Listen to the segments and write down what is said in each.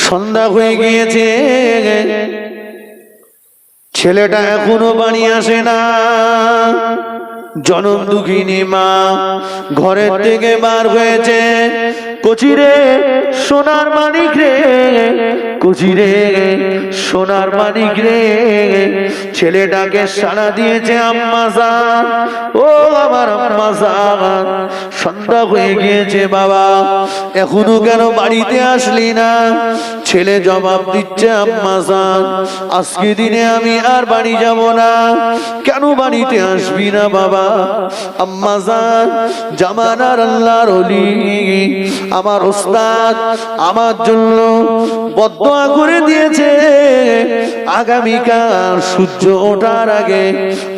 সন্ধ্যা হয়ে গিয়েছে, ছেলেটা এখনো বাড়ি আসে না। জনম দুঃখিনী মা ঘরের থেকে বার হয়েছে। কচিরে সোনার মানিক রে, কচিরে সোনার মানিক রে, ছেলেটাকে সাড়া দিয়েছে আম্মা জান, ও আমার আম্মা জান, সন্ধ্যা হয়ে গিয়েছে বাবা, এখনো কেন বাড়িতে আসলি না? ছেলে জবাব দিচ্ছে, আম্মা জান, আজকে দিনে আমি আর বাড়ি যাব না। কেন বাড়িতে আসবি না বাবা? আম্মা জান, জামানার আল্লাহর ওলি আমার ওস্তাদ আমার জন্য বদদোয়া করে দিয়েছে, আগামীকাল সূর্য ওঠার আগে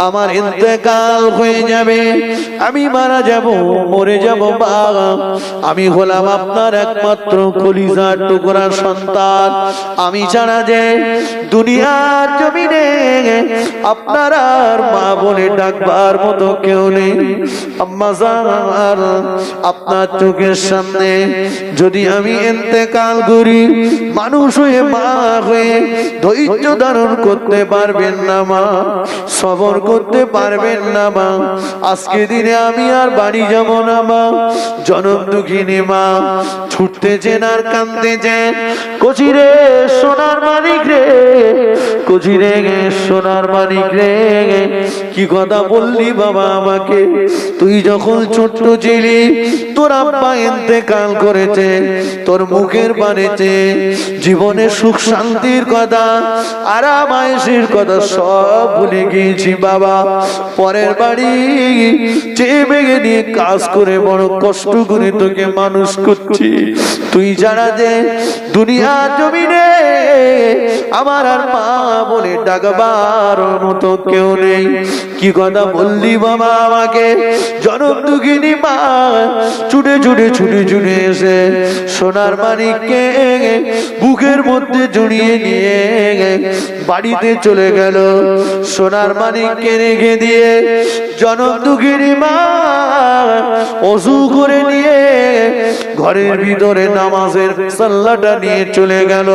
আমার ইন্তেকাল হয়ে যাবে, আমি মারা যাব, মরে যাব বাবা। আমি হলাম আপনার একমাত্র কলিজার টুকরা সন্তান, আমি ছাড়া যে দুনিয়ার জমিনে আপনার আর মা বলে ডাকবার মতো কেউ নেই। আম্মা জান, আপনার চোখের সামনে যদি আমি ইন্তেকাল করি, মানুষ হয়ে মা হয়ে ধৈর্য ধারণ করতে পারবেন না মা, সবর করতে পারবেন না মা, আজকে দিনে আমি আর বাড়ি যাব না মা। জনম দুঃখিনী মা ছুটতেছেন আর কাঁদতেছেন, কচিরে সোনার মানিক রে, কচিরে সোনার মানিক রে, কি কথা বললি বাবা আমাকে? তুই যখন ছোট্ট ছিলি, তোর আব্বা ইন্তেকাল করেছে, তোর মুখের বাণীতে জীবনে সুখ শান্তির কথা, আরাম আয়েশের কথা সব ভুলে গিয়েছি বাবা। পরের বাড়ি চেয়ে বেগে নিয়ে কাজ করে বড় কষ্ট করে তোকে মানুষ করছি, তুই যারা যে দুনিয়ার জমিনে আমার আর মা বলে ডাকবার মতো কেউ নেই। কি কথা বললি বাবা আমাকে? জনম দুঃখিনী মা ছুটে ছুটে ছুটে ছুটে এসে সোনার মানিককে বুকের মধ্যে জড়িয়ে নিয়ে বাড়িতে চলে গেল। সোনার মানিককে রেখে দিয়ে জনম দুঃখিনী মা ওযু করে নিয়ে ঘরের ভিতরে নামাজের সাল্লাটা নিয়ে চলে গেল।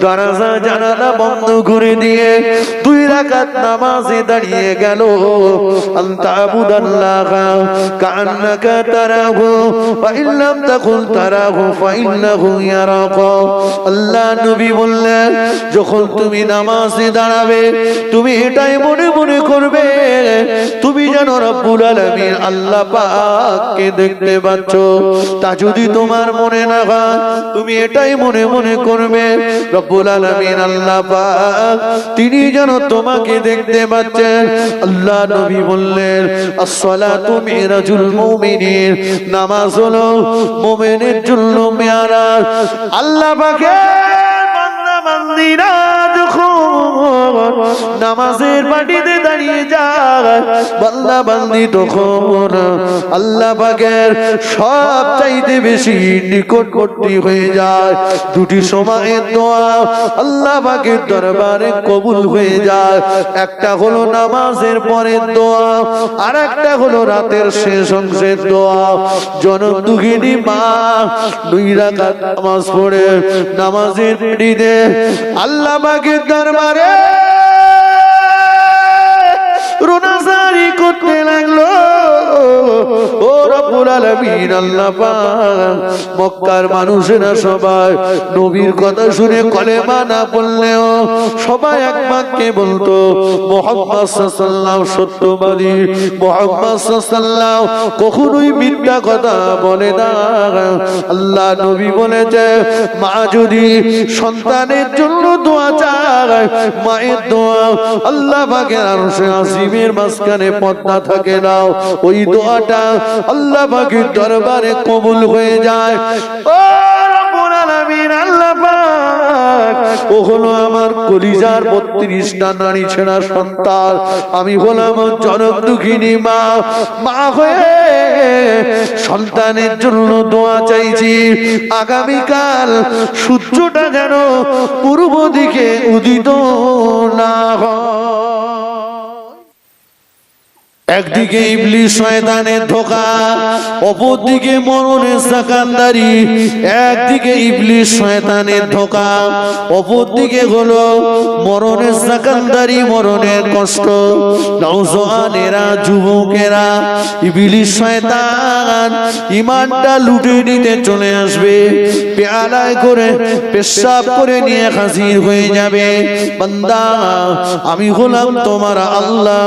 দরজা জানালা বন্ধ করে দিয়ে 2 রাকাত নামাজে দাঁড়িয়ে গেল। আনতাবুদাল্লাহ কান্নাকা তারাহু ওয়া ইল্লাম তাকুন তারাহু ফাইন্নাহু ইয়ারাকা। আল্লাহ নবী বললেন, যখন তুমি নামাজে দাঁড়াবে তুমি এটাই মনে মনে করবে তুমি যেন রব্বুল আলামিন আল্লাহ পাককে দেখতে পাচ্ছ। তা যদি তোমার মনে না হয়, তুমি এটাই মনে মনে করবে রব্বুল আলামিন আল্লাহ পাক তিনি যেন তোমাকে দেখতে পাচ্ছেন। আল্লাহ নবী বললেন, আসসালাতু মিরাজুল মুমিনিন, নামাজ হলো মুমিনের জন্য মেরাজ। আল্লাহ পাকের বান্দা বান্দীরা যখন নামাজের পাটিতে দাঁড়িয়ে যায়, বান্দা বান্দী তখন আল্লাহ পাকের সব চাইতে বেশি নিকটবর্তী হয়ে যায়। 2টি সময়ের দোয়া আল্লাহ পাকের দরবারে কবুল হয়ে যায়। একটা হলো নামাজের পরের দোয়া, আর একটা হলো রাতের শেষ অংশের দোয়া। জনম দুঃখিনী মা 2 রাকাত নামাজ পড়ে নামাজের পিড়িতে আল্লাহ পাকের দরবারে রোনাজারি করতে লাগলো। ও রব্বুল আলামিন আল্লাহ পাক, মক্কার মানুষেরা সবাই নবীর কথা শুনে কলেমা না পড়লেও সবাই এক বাক্যে বলতো, মুহাম্মদ সাল্লাল্লাহু সত্যবাদী, মুহাম্মদ সাল্লাল্লাহু কখনোই মিথ্যা কথা বলে না। আল্লাহ নবী বলেছে, মা যদি সন্তানের জন্য দোয়া চায়, মায়ের দোয়া আল্লাহ পাকের আরশে আজিমের মাঝখানে পর্দা থাকে না, ওই দোয়াটা আল্লাহ পাকের দরবারে কবুল হয়ে যায়। ও রব্বুল আলামিন আল্লাহ পাক, ও হলো আমার কলিজার 32টা নারী ছেঁড়া সন্তান, আমি হলাম জনম দুঃখিনী মা। মা হয়ে সন্তানের জন্য দোয়া চাইছি, আগামীকাল সূর্যটা যেন পূর্ব দিকে উদিত না হয়। একদিকে ইবলিস শয়তানের ধোঁকা, অপরদিকে মরণের সাকান্দারি। একদিকে ইবলিস শয়তানের ধোঁকা, অপরদিকে হলো মরণের সাকান্দারি, মরণের কষ্ট। নওজওয়ানেরা, যুবকেরা, ইবলিস শয়তান ঈমানটা লুটে নিতে চলে আসবে, পেয়ালায় করে পেশাব করে নিয়ে হাজির হয়ে যাবে। বান্দা, আমি হলাম তোমার আল্লাহ।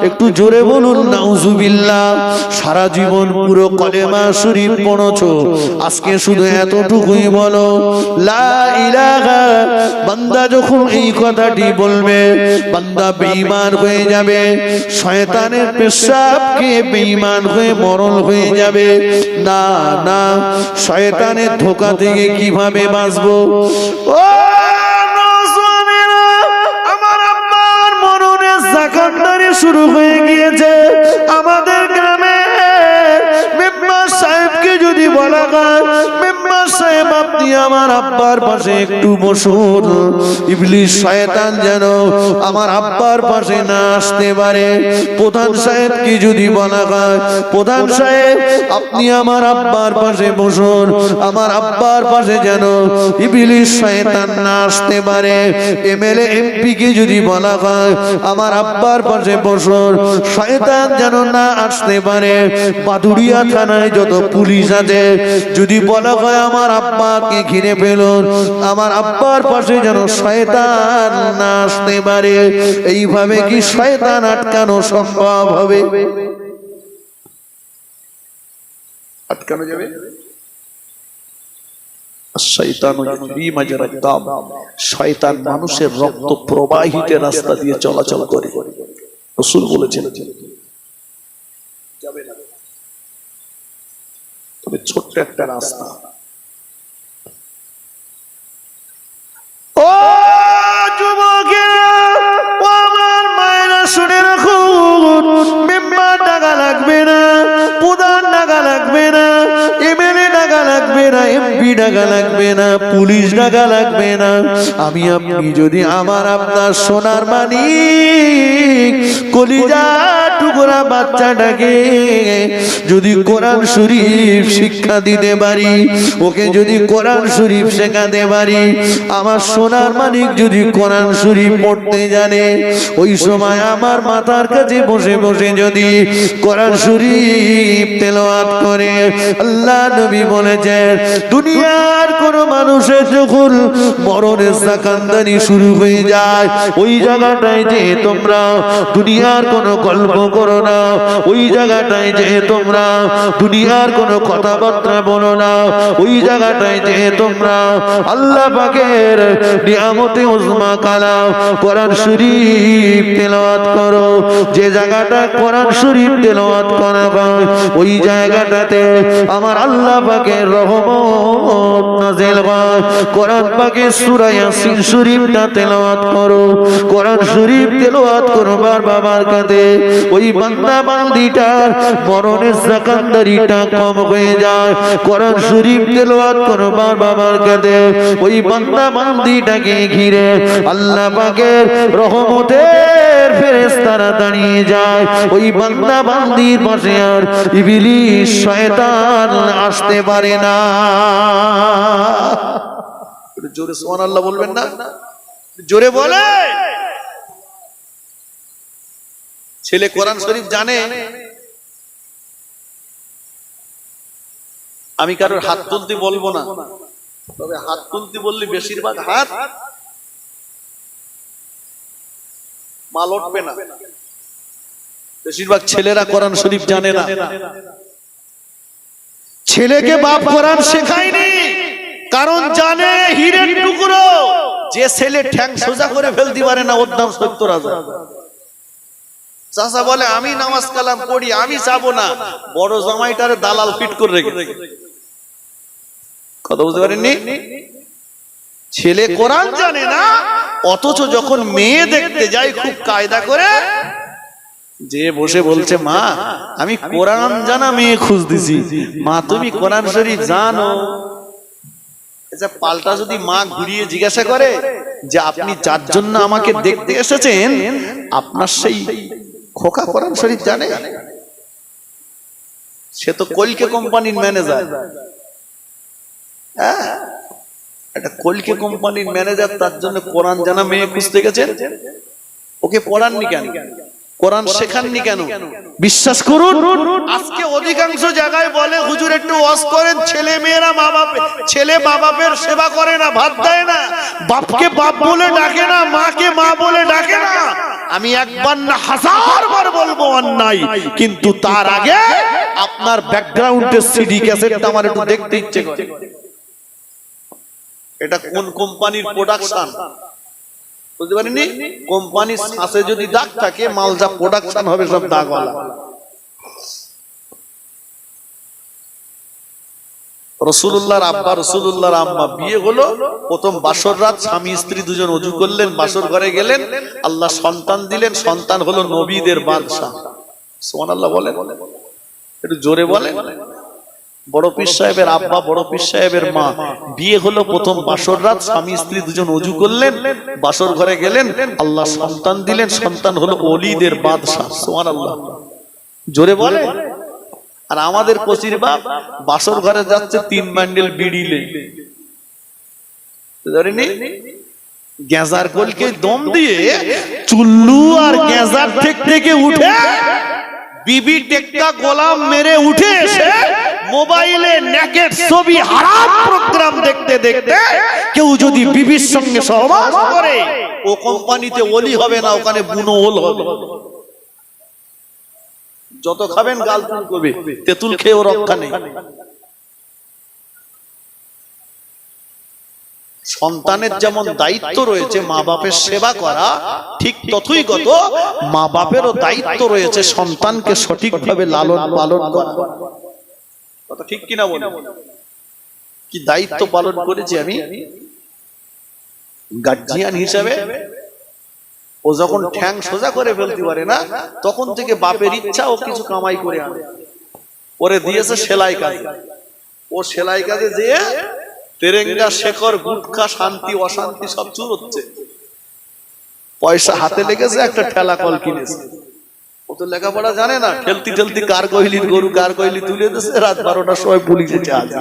একটু জোরে বলুন নাউজুবিল্লাহ। সারা জীবন পুরো কলেমা শরীফ পড়ছো, আজকে শুধু এতটুকুই বলো লা ইলাহা। বান্দা যখন এই কথাটি বলবে, বান্দা বেঈমান হয়ে যাবে, শয়তানের পেশাব খেয়ে বেঈমান হয়ে মরণ হয়ে যাবে। না না, শয়তানের ধোঁকা থেকে কিভাবে বাঁচবো? ও শুরু হয়ে গিয়েছে। আমাদের গ্রামে মেম্বার সাহেবকে যদি বলা হয়, মেম্বার সাহেব আপনি আমার আব্বার পাশে একটু বসুন, ইবলিস শয়তান যেন আমার আব্বার পাশে না আসতে পারে। প্রধান সাহেবকে যদি বলা হয়, প্রধান সাহেব আপনি আমার আব্বার পাশে বসুন, আমার আব্বার পাশে যেন ইবলিস শয়তান না আসতে পারে। এমএলএ এমপি কে যদি বলা হয়, আমার আব্বার পাশে বসুন, শয়তান যেন না আসতে পারে। বাদুড়িয়া থানায় যত পুলিশ আছে, যদি বলা হয় আমার আব্বাকে ঘিরে ফেলুন, আমার আব্বার পাশে যেন শয়তান না আসতে পারে। এইভাবে কি শয়তান আটকানো সম্ভব হবে? আটকানো যাবে? শয়তান মানুষের রক্ত প্রবাহিত রাস্তা দিয়ে চলাচল করে, রাসূল বলেছেন যাবে না। তবে ছোট্ট একটা রাস্তা। ও যুবকেরা, ও আমার মায়েরা, শুনে রাখুন, মেম্বার টাকা লাগবে না, প্রধান টাকা লাগবে না, এমএলএ টাকা লাগবে না, এমপি টাকা লাগবে না, পুলিশ টাকা লাগবে না। আমি আপনি যদি আমার আপনার সোনার মানিক কলিজা টুকরা বাচ্চাটাকে যদি কোরআন শরীফ শিক্ষা দিতে পারি, ওকে যদি কোরআন শরীফ শেখাতে পারি, আমার সোনার মানিক যদি কোরআন শরীফ পড়তে জানে, ওই সময় আমার মাথার কাছে বসে বসে যদি কোরআন শরীফ তেলাওয়াত করে, আল্লাহ নবী বলেছেন দুনিয়ার কোন মানুষের যখন মরণের সাকান্দানি শুরু হয়ে যায়, ওই জায়গাটায় যে তোমরা দুনিয়ার কোন গল্প করো না, ওই জায়গাটায় যে তোমরা দুনিয়ার কোন কথাবার্তা বলো না, ওই জায়গাটায় যে তোমরা আল্লাহ পাকের নিয়ামতে উজমা কালাম কোরআন শরীফ তেলাওয়াত করো। যে জায়গাটা কোরআন শরীফ তেলাওয়াত করা হয়, ওই জায়গাটাতে আমার আল্লাহ পাকের রহমত নাযিল হয়। কোরআন পাকের সূরা ইয়াসিন শরীফটা তেলাওয়াত করো, কোরআন শরীফ তেলাওয়াত করবার বাবার কাছে ওই বান্দা বান্দিটার মরণের সাকান্দারিটা কম হয়ে যায়। কোরআন শরীফ তেলাওয়াত করবার বাবার কাছে ওই বান্দা বান্দিটাকে ঘিরে আল্লাহ পাকের রহমতের ফেরেশতারা দাঁড়িয়ে যায়। ওই বান্দা বান্দির পাশে আর ইবলিস শয়তান আসতে পারে না। জোরে সুবহানাল্লাহ বলবেন না? জোরে বলে। ছেলে কোরআন শরীফ জানে, আমি কারোর হাত তুলতে বলবো না, তবে হাত তুলতে বললে বেশিরভাগ হাত মাল উঠবে না। বেশিরভাগ ছেলেরা কোরআন শরীফ জানে না। ছেলেকে বাপ কোরআন শেখায়নি, কারণ জানে হীরের টুকরো যে ছেলে ঠ্যাং সোজা করে ফেলতে পারে না, ওর দাম ৭০,০০০। চাচা বলে আমি নামাজ কালাম পড়ি, আমি যাবো না, বড় জামাইটারে দালাল ফিট করে রেখে। কথা বুঝতে পারেননি? ছেলে কোরআন জানে না, অথচ যখন মেয়ে দেখতে যাই খুব কায়দা করে যে বসে বলছে, মা আমি কোরআন জানা মেয়ে খুঁজতেছি, মা তুমি কোরআন শরীফ জানো? পাল্টা যদি মা ঘুরিয়ে জিজ্ঞাসা করে যে আপনি যার জন্য আমাকে দেখতে এসেছেন, আপনার সেই খোকা কোরআন শরীফ জানে? সে তো কলকে কোম্পানির ম্যানেজার। হ্যাঁ, একটা কলকে কোম্পানির ম্যানেজার, তার জন্য কোরআন জানা মেয়ে খুঁজতে গেছেন। ওকে পড়াননি কেন? কোরআন শেখাননি কেন? বিশ্বাস করুন, আজকে অধিকাংশ জায়গায় বলে হুজুর একটু ওয়াজ করেন, ছেলে মেয়েরা ছেলে মা বাপের সেবা করে না, ভাত দেয় না, বাপকে বাপ বলে ডাকে না, মাকে মা বলে ডাকে না। আমি একবার না হাজার বার বলবো অন্যায়, কিন্তু তার আগে আপনার ব্যাকগ্রাউন্ডের সিডি ক্যাসেটটা আমার একটু দেখতে ইচ্ছে করে। এটা কোন কোম্পানির প্রোডাকশন বুঝতে পারিনি? কোম্পানির শ্বাসে যদি দাগ থাকে, মাল যা প্রোডাকশন হবে সব দাগওয়ালা। রাসূলুল্লাহর আব্বা রাসূলুল্লাহর আম্মা বিয়ে হলো, প্রথম বাসর রাত স্বামী স্ত্রী দুজন ওযু করলেন, বাসর ঘরে গেলেন, আল্লাহ সন্তান দিলেন, সন্তান হলো নবীদের বাদশা। সুবহানাল্লাহ বলেন, একটু জোরে বলেন। বড় পীর সাহেবের আব্বা, বড় পীর সাহেবের মা বিয়ে হলো, প্রথম বাসর রাত স্বামী স্ত্রী দুজন ওযু করলেন, বাসর ঘরে গেলেন, আল্লাহ সন্তান দিলেন, সন্তান হলো ওলিদের বাদশা। সুবহানাল্লাহ জোরে বলে। আর আমাদের কচির বাপ বাসর ঘরে যাচ্ছে 3 বান্ডেল বিড়িলে, ধরেনি গেজার কলকে দম দিয়ে চুল্লু আর গেজার থেকে উঠে বিবি টেক্কা গোলাম মেরে উঠে এসে মোবাইলে নেকেট ছবি হারাম প্রোগ্রাম দেখতে দেখতে কেউ যদি বিবির সঙ্গে সহবাস করে, ও কোম্পানিতে ওলি হবে না, ওখানে বুনো ওল হবে। যত খাবেন গাল তুল করবে, তেঁতুল খেয়েও রক্ষা নেই। সন্তানের যেমন দায়িত্ব রয়েছে মা বাপের সেবা করা, ঠিক ততই কত মা বাপেরও দায়িত্ব রয়েছে সন্তানকে সঠিকভাবে লালন পালন করা। কথা ঠিক কিনা বলেন? কি দায়িত্ব পালন করেছি আমি গার্জিয়ান হিসাবে? ও যখন ঠ্যাং সোজা করে ফেলতে পারে না, তখন থেকে বাপের ইচ্ছা ও কিছু কামাই করে আনে। ওরে দিয়েছে সেলাই কাজ, ও সেলাই কাজে যেয়ে তেরেঙ্গা শেখর গুটখা শান্তি অশান্তি সব চুর হচ্ছে। পয়সা হাতে লেগেছে, একটা ঠেলা কল কিনেছে। ও তো লেখাপড়া জানে না, ঠেলতি ঠেলতি কার কইলির গরু কার কইলি তুলে দিয়েছে। রাত 12টার সময় পুলিশে চার্জ।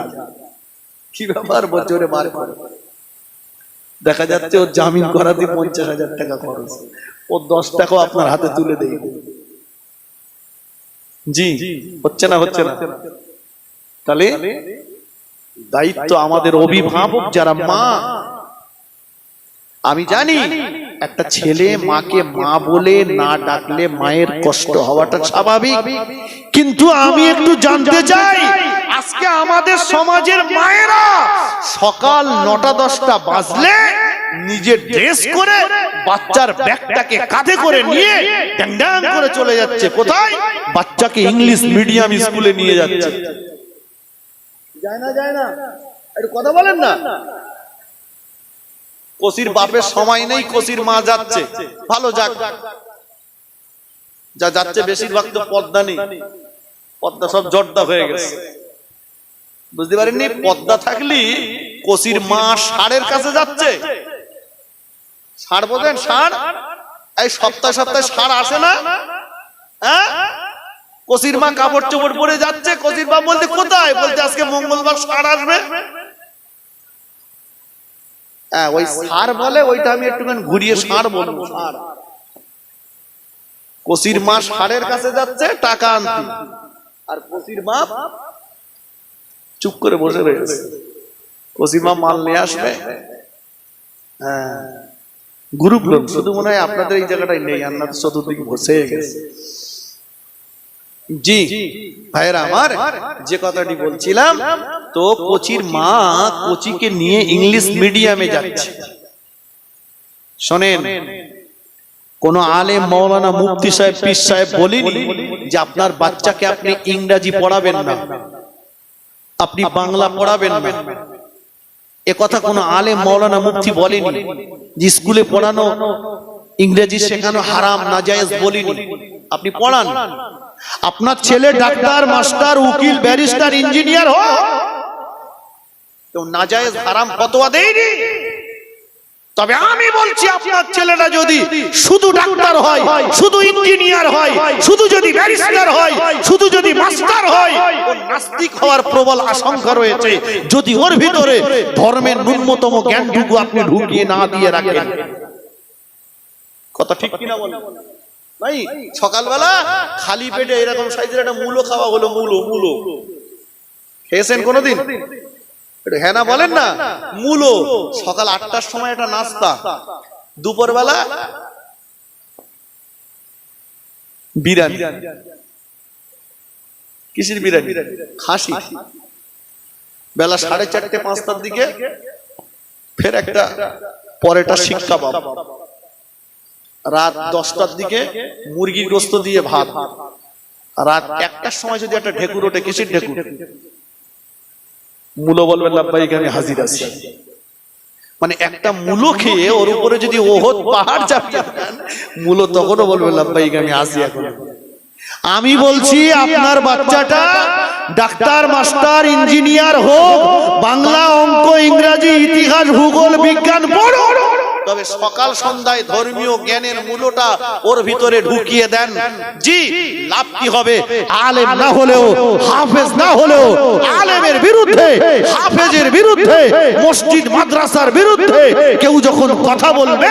কি ব্যাপার? বছরে মার করে দেখা যাচ্ছে ওর জামিন করাতে 50,000 টাকা খরচ, ও 10 টাকাও আপনার হাতে তুলে দেয়। জি হচ্ছে না, হচ্ছে না। তাহলে দায়িত্ব আমাদের অভিভাবক যারা মা, আমি জানি একটা ছেলে মাকে মা বলে না ডাকলে মায়ের কষ্ট হওয়াটা স্বাভাবিক, কিন্তু আমি একটু জানতে চাই আজকে আমাদের সমাজের মায়েরা সকাল 9টা-10টা বাজলে নিজে ড্রেস করে বাচ্চার ব্যাগটাকে কাঁধে করে নিয়ে ড্যাং ড্যাং করে চলে যাচ্ছে। কোথায়? বাচ্চাকে ইংলিশ মিডিয়াম স্কুলে নিয়ে যাচ্ছে। যায় না, যায় না, একটু কথা বলেন না। কচির বাপের সময় নেই, কচির মা যাচ্ছে, ভালো যাক, যা যাচ্ছে বেশিরভাগ তো পর্দা নেই, পর্দা সব জর্দা হয়ে গেছে। বুঝতে পারেননি? পর্দা থাকলে কচির মা ষাঁড়ের কাছে যাচ্ছে। ষাঁড় বোঝেন? ষাঁড় এই সপ্তাহে সপ্তাহে ষাঁড় আসে না? হ্যাঁ, কচির মা কাপড় চোপড় পরে যাচ্ছে, কচির বাপ বলতে কোথায়? বলতে আজকে মঙ্গলবার ষাঁড় আসবে। হ্যাঁ, ওই ষাঁড় বলে, ওইটা আমি একটুখানি ঘুরিয়ে ষাঁড় বলবো। কচির মা ষাঁড়ের কাছে যাচ্ছে টাকা আনতে, আর কচির বাপ চুপ করে বসে রয়েছে। কচির মা মাল নিয়ে আসবে। হ্যাঁ, গ্রুপ লোক শুধু মনে হয় আপনাদের এই জায়গাটাই নেই, আপনার চতুর্দিকে বসে গেছে। জি ভাইরা আমার, যে কথাটি বলছিলাম, তো কোচির মা কোচিকে নিয়ে ইংলিশ মিডিয়ামে যাচ্ছে। শোনেন, কোন আলেম মাওলানা মুফতি সাহেব পীর সাহেব বলেনি যে আপনার বাচ্চাকে আপনি ইংরেজি পড়াবেন না, আপনি বাংলা পড়াবেন না। এ কথা কোন আলেম মাওলানা মুফতি বলেনি। যে স্কুলে পড়ানো ইংরেজি শেখানো হারাম নাজায়েজ বলেনি। আপনি পড়ান, আপনার ছেলে ডাক্তার মাস্টার উকিল ব্যারিস্টার ইঞ্জিনিয়ার হোক, কেউ নাজায়েজ হারাম ফতোয়া দেয়নি। তবে আমি বলছি আপনার ছেলেটা যদি শুধু ডাক্তার হয়, শুধু ইঞ্জিনিয়ার হয়, শুধু যদি ব্যারিস্টার হয়, শুধু যদি মাস্টার হয়, ওর নাস্তিক হওয়ার প্রবল আশঙ্কা রয়েছে যদি ওর ভিতরে ধর্মের ন্যূনতম জ্ঞানটুকু আপনি ঢুকিয়ে না দিয়ে রাখেন। কথা ঠিক কিনা বলেন ভাই? সকালবেলা খালি পেটে এরকম সাইজের একটা মূলো খাওয়া হলো, মূলো খেয়েছেন কোনোদিন? হ্যাঁ না বলেন না। মূলো সকাল 8টার সময় একটা নাস্তা, দুপুরবেলা বিরিয়ানি। কিসের বিরিয়ানি? খাসি। বেলা 4:30 5টার দিকে ফের একটা পরেটা শিক কাবাব। রাত 10টার দিকে মুরগির গোস্ত দিয়ে ভাত। রাত 1টার সময় যদি একটা ঢেকুর ওঠে, কিসের ঢেকুর? মূলো বলবেন লাব্বাইক আমি হাজির আছি। মানে একটা মূলো খেয়ে ওর উপরে যদি ওহদ পাহাড় চাপিয়ে দেন, মূলো তখনও বলবেন লাব্বাইক আমি আসি। এখন আমি বলছি আপনার বাচ্চাটা ডাক্তার, মাস্টার, ইঞ্জিনিয়ার হোক, বাংলা, অঙ্ক, ইংরেজি, ইতিহাস, ভূগোল, বিজ্ঞান পড়ো, তবে সকাল সন্ধ্যায় ধর্মীয় জ্ঞানের মূলটা ওর ভিতরে ঢুকিয়ে দেন। জি, লাভ কি হবে? আলেম না হলেও, হাফেজ না হলেও, আলেমের বিরুদ্ধে, হাফেজের বিরুদ্ধে, মসজিদ মাদ্রাসার বিরুদ্ধে কেউ যখন কথা বলবে,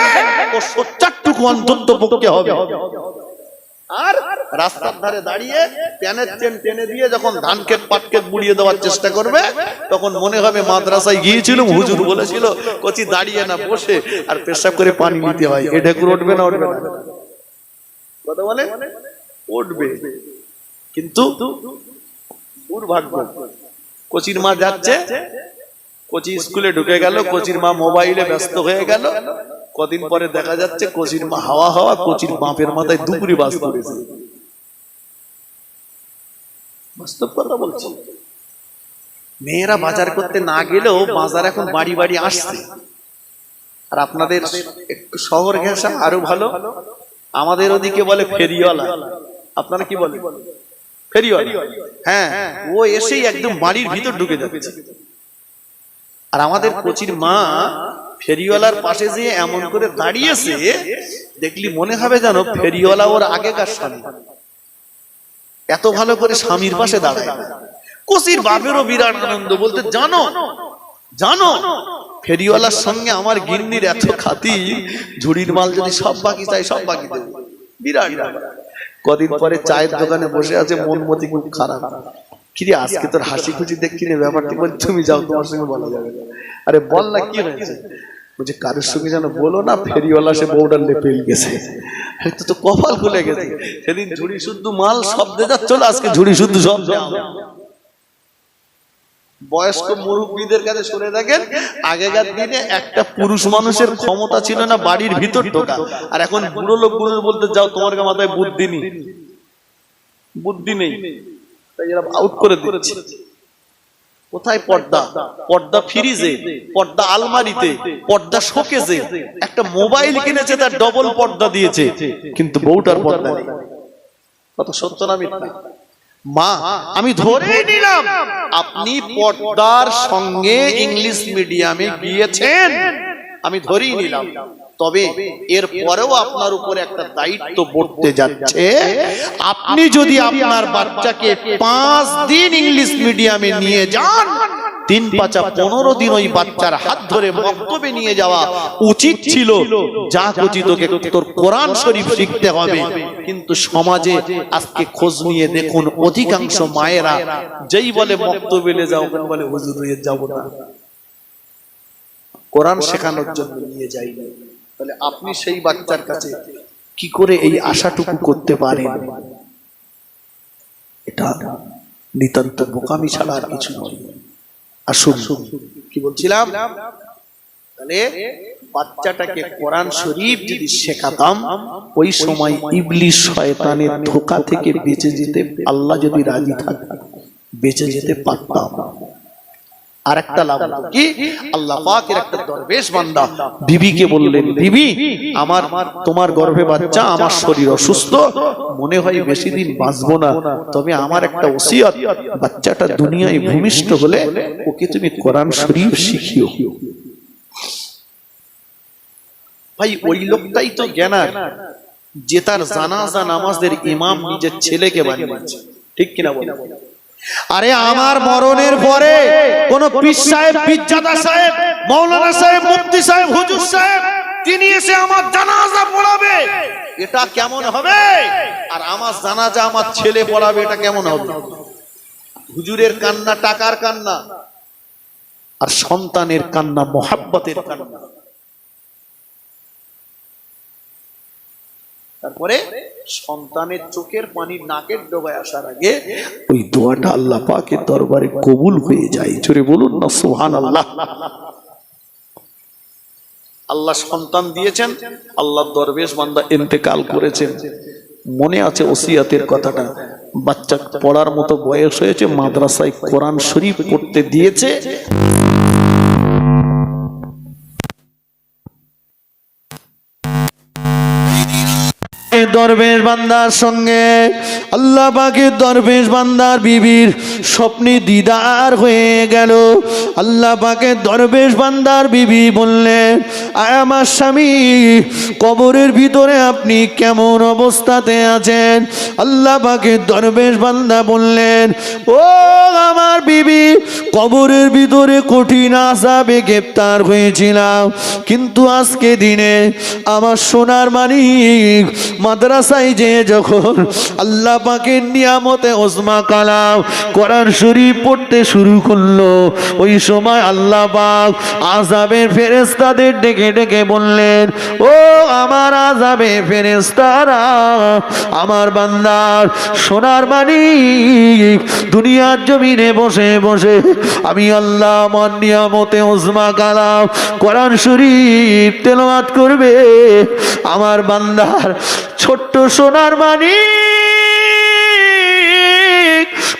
ও সোচ্চারটুকু অন্তত পক্ষে হবে। আর রাস্তার ধারে দাঁড়িয়ে প্যানের চেন টেনে দিয়ে যখন ধান ক্ষেত পাট ক্ষেত বুড়িয়ে দেওয়ার চেষ্টা করবে, তখন মনে হবে মাদ্রাসায় গিয়েছিলাম, হুজুর বলেছিল কচি দাঁড়িয়ে না বসে আর পেশাব করে পানি নিতে হয়। এটা করে উঠবে না? উঠবে না। কথা বলে উঠবে, কিন্তু দুর্ভাগ্য। কচির মা যাচ্ছে, কচি স্কুলে ঢুকে গেল, কচির মা মোবাইলে ব্যস্ত হয়ে গেল। কদিন পরে দেখা যাচ্ছে কচির মা হাওয়া কচির বাপের মাথায় দুপুরি বাস করেছে। বাস্তব কথা বলছি। মেয়েরা বাজার করতে না গেলেও বাজার এখন বাড়ি বাড়ি আসছে। আর আপনাদের একটু শহর ঘেঁষা আরো ভালো, আমাদের ওদিকে বলে ফেরিওয়ালা। আপনারা কি বলেন? ফেরিওয়ালা। হ্যাঁ, ও এসেই একদম বাড়ির ভিতর ঢুকে যাচ্ছে। আর আমাদের কচির মা ফেরিওয়ালার পাশে যে এমন করে দাঁড়িয়েছে, দেখলি মনে হবে যেন ফেরিওয়ালা ওর আগেকার স্বামী। এত ভালো করে স্বামীর পাশে দাঁড়ায়। কচির বাপেরও বিরাট আনন্দ, বলতে জানো জানো ফেরিওয়ালার সঙ্গে আমার গিন্নির এত খাতি, ঝুড়ির মাল যদি সব বাকি চাই সব বাকি দেবে। বিরাট ব্যাপার। কদিন পরে চায়ের দোকানে বসে আছে, মন মতি খুব খারাপ। কিরে আজকে তোর হাসি খুশি দেখছি রে, ব্যাপারটি বল, তুমি যাও, তোমার সঙ্গে বলা যাবে। আরে বল না কি হয়েছে? বলছে কারোর সঙ্গে যেন বলো না, ফেরিওয়ালা সে বউডার লেপেল গেছে। তো কপাল খুলে গেছে। সেদিন ঝুড়ি শুদ্ধ মাল সব দে যাচ্ছিল, আজকে ঝুড়ি শুদ্ধ সব। বয়স্ক মুরব্বীদের কাছে শুনে থাকেন, আগেকার দিনে একটা পুরুষ মানুষের ক্ষমতা ছিল না বাড়ির ভিতর ঢোকা। আর এখন বুড়ো লোকগুলো বলতে যাও, তোমার মাথায় বুদ্ধি নেই, বুদ্ধি নেই, তাই এরা আউট করে দিচ্ছে। কোথায় পর্দা? পর্দা ফ্রিজে, পর্দা আলমারিতে, পর্দা শোকেজে। একটা মোবাইল কিনেছে, তার ডবল পর্দা দিয়েছে, কিন্তু বউটার পর্দা নেই। কত সত্য না মিথ্যা? মা, আমি ধরে নিলাম আপনি পর্দার সঙ্গে ইংলিশ মিডিয়ামে গিয়েছেন, আমি ধরেই নিলাম। তবে এর পরেও আপনার উপরে একটা দায়িত্ব পড়তে যাচ্ছে। আপনি যদি আপনার বাচ্চাকে 5 দিন ইংলিশ মিডিয়ামে নিয়ে যান, 3 পাঁচা 15 দিন ওই বাচ্চার হাত ধরে মক্তবে নিয়ে যাওয়া উচিত ছিল। যা কচি তোকে তোর কোরআন শরীফ শিখতে হবে। কিন্তু সমাজে আজকে খোঁজ নিয়ে দেখুন, অধিকাংশ মায়েরা যেই বলে মক্তবে নিয়ে যাও, বলে হুজুর নিয়ে যাব না, কোরআন শেখানোর জন্য নিয়ে যাই। তাহলে আপনি সেই বাচ্চার কাছে কি করে এই আশাটুকু করতে পারেন? এটা নিতান্ত বোকামি ছাড়া আর কিছু নয়। আসুন, কি বলছিলাম? তাহলে বাচ্চাটাকে কোরআন শরীফ যদি শেখাতাম, ওই সময় ইবলিস শয়তানের ধোঁকা থেকে বেঁচে যেতে, আল্লাহ যদি রাজি থাকতেন, বেঁচে যেতে পারতাম। আর একটা লাভ কি, আল্লাহ পাকের একটা দরবেশ বান্দা বিবিকে বললেন, বিবি আমার তোমার গর্ভে বাচ্চা, আমার শরীর অসুস্থ, মনে হয় বেশি দিন বাঁচবো না, তবে আমার একটা ওসিয়ত, বাচ্চাটা দুনিয়ায় ভূমিষ্ঠ হলে ওকে তুমি কোরআন শরীফ শিখিও। ভাই ওই লোকটাই তো জ্ঞানার, যে তার জানাজা নামাজের ইমাম নিজের ছেলেকে বানিয়েছে, ঠিক কিনা বলো? আরে আমার মরণের পরে কোন পীর সাহেব, পীরজাদা সাহেব, মাওলানা সাহেব, মুফতি সাহেব, হুজুর সাহেব তিনি এসে আমার জানাজা পড়াবে, এটা কেমন হবে? আর আমার জানাজা আমার ছেলে পড়াবে, এটা কেমন হবে? হুজুরের কান্না টাকার কান্না, আর সন্তানের কান্না মোহাব্বতের কান্না। তারপরে সন্তানের চোখের পানি নাকের ডগায় আসার আগে ওই দোয়াটা আল্লাহ পাকের দরবারে কবুল হয়ে যায়। জোরে বলুন না সুবহানাল্লাহ। আল্লাহ সন্তান দিয়েছেন, আল্লাহর দরবেশ বান্দা ইন্তেকাল করেছেন, মনে আছে ওসিয়াতের কথাটা, বাচ্চা পড়ার মতো বয়স হয়েছে, মাদ্রাসায় কোরআন শরীফ পড়তে দিয়েছে। দরবেশ বান্দার সঙ্গে আল্লাহ পাকের দরবেশ বান্দার বিবির স্বপ্নে দিদার হয়ে গেল। আল্লাহ পাকের দরবেশ বান্দার বিবি বললেন, আয় আমার স্বামী, কবরের ভিতরে আপনি কেমন অবস্থাতে আছেন? আল্লাহ পাকের দরবেশ বান্দা বললেন, ও আমার বিবি, কবরের ভিতরে কঠিন আযাবে গ্রেফতার হয়েছিলাম, কিন্তু আজকে দিনে আমার সোনার মানিক মাদ্রাসায় যে যখন আল্লাহ পাকের নিয়ামতে ওজমা কালাম কোরআন শরীফ পড়তে শুরু করলো, ওই সময় আল্লাহ পাক আযাবের ফেরেশতাদের ডেকে ডেকে বললেন, ও আমার আযাবের ফেরেশতারা, আমার বান্দার সোনার মানিক দুনিয়ার জমিনে বসে বসে আমি আল্লাহ আমার নিয়ামতে ওজমা কালাম কোরআন শরীফ তেলাওয়াত করবে। আমার বান্দার ছোট্ট সোনার মানিক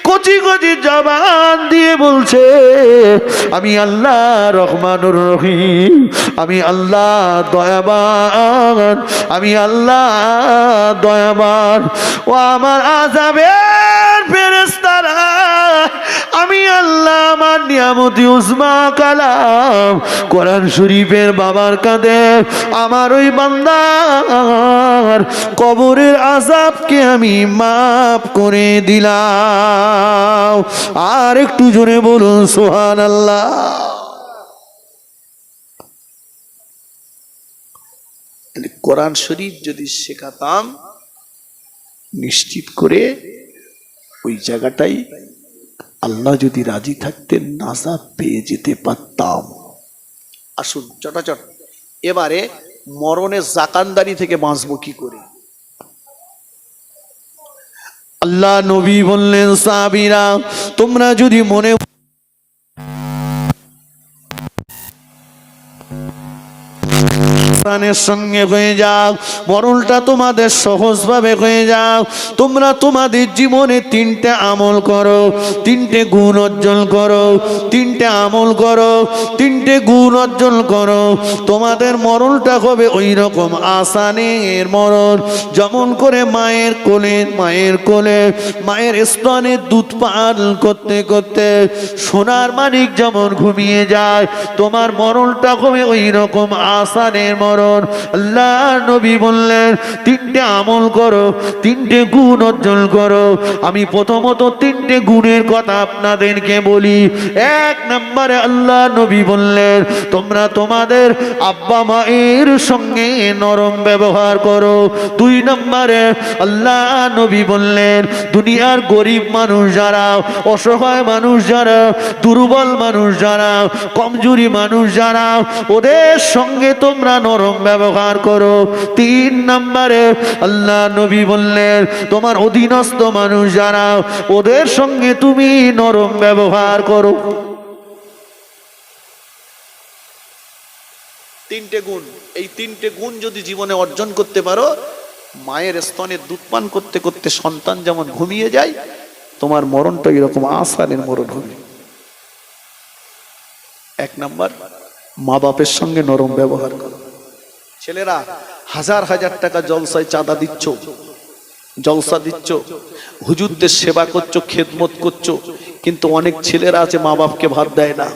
কচি কচি জবান দিয়ে বলছে, আমি আল্লাহ রহমানুর রহিম, আমি আল্লাহ দয়াবান, আমি আল্লাহ দয়াবান। ও আমার আযাবের ফেরেশতারা, আমি আল্লাহ আমার নিয়ামতি উজমা কালাম কোরআন শরীফের বাবার কাঁধে আমার ওই বান্দার কবরের আযাবকে আমি মাফ করে দিলাম। আর একটু জোরে বলুন সুবহানাল্লাহ। কোরআন শরীফ যদি শেখাতাম, নিশ্চিত করে ওই জায়গাটাই আল্লাহ যদি রাজি থাকতেন নাজাত পেয়ে যেতে পারতাম। আসুন চটাচট এবারে মরণের জাকানদারি থেকে বাঁচবো কি করে? আল্লাহ নবী বললেন, সাহাবীরা তোমরা যদি মনে সঙ্গে হয়ে যাও, মরণটা তোমাদের সহজভাবে হয়ে যাও, তোমরা তোমাদের জীবনে তিনটে আমল করো, তিনটে গুণ অর্জন করো, তিনটে আমল করো, তিনটে গুণ অর্জন করো, তোমাদের মরণটা হবে ওই রকম আসানের মরণ, যেমন করে মায়ের কোলে মায়ের স্তনে দুধ পান করতে করতে সোনার মানিক যেমন ঘুমিয়ে যায়, তোমার মরণটা হবে ওই রকম আসানের মরণ। আল্লাহ নবী বললেন, তিনটে আমল করো, তিনটে গুণ অর্জন করো। আমি প্রথমত তিনটে গুণের কথা আপনাদেরকে বলি। এক নম্বরে আল্লাহ নবী বললেন, তোমরা তোমাদের আব্বা মায়ের সঙ্গে নরম ব্যবহার করো। দুই নম্বরে আল্লাহ নবী বললেন, দুনিয়ার গরিব মানুষ যারা, অসহায় মানুষ যারা, দুর্বল মানুষ যারা, কমজোরি মানুষ যারা, ওদের সঙ্গে তোমরা নরম ব্যবহার করো। তিন নম্বরে আল্লাহ নবী বললেন, তোমার অধীনস্থ মানুষ যারা, ওদের সঙ্গে তুমি নরম ব্যবহার করো। তিনটে গুণ, এই তিনটে গুণ যদি জীবনে অর্জন করতে পারো, মায়ের স্তনে দুধ পান করতে করতে সন্তান যেমন ঘুমিয়ে যায়, তোমার মরণটা এরকম আসানের মরণ হবে। এক নাম্বার, মা বাপের সঙ্গে নরম ব্যবহার করো। ছেলেরা হাজার হাজার টাকা জলসায় চাঁদা দিচ্ছ, জলসা দিচ্ছ, হুজুরদের সেবা করছো, খেদমত করছো, কিন্তু অনেক ছেলেরা আছে মা বাপকে ভাত দেয় না,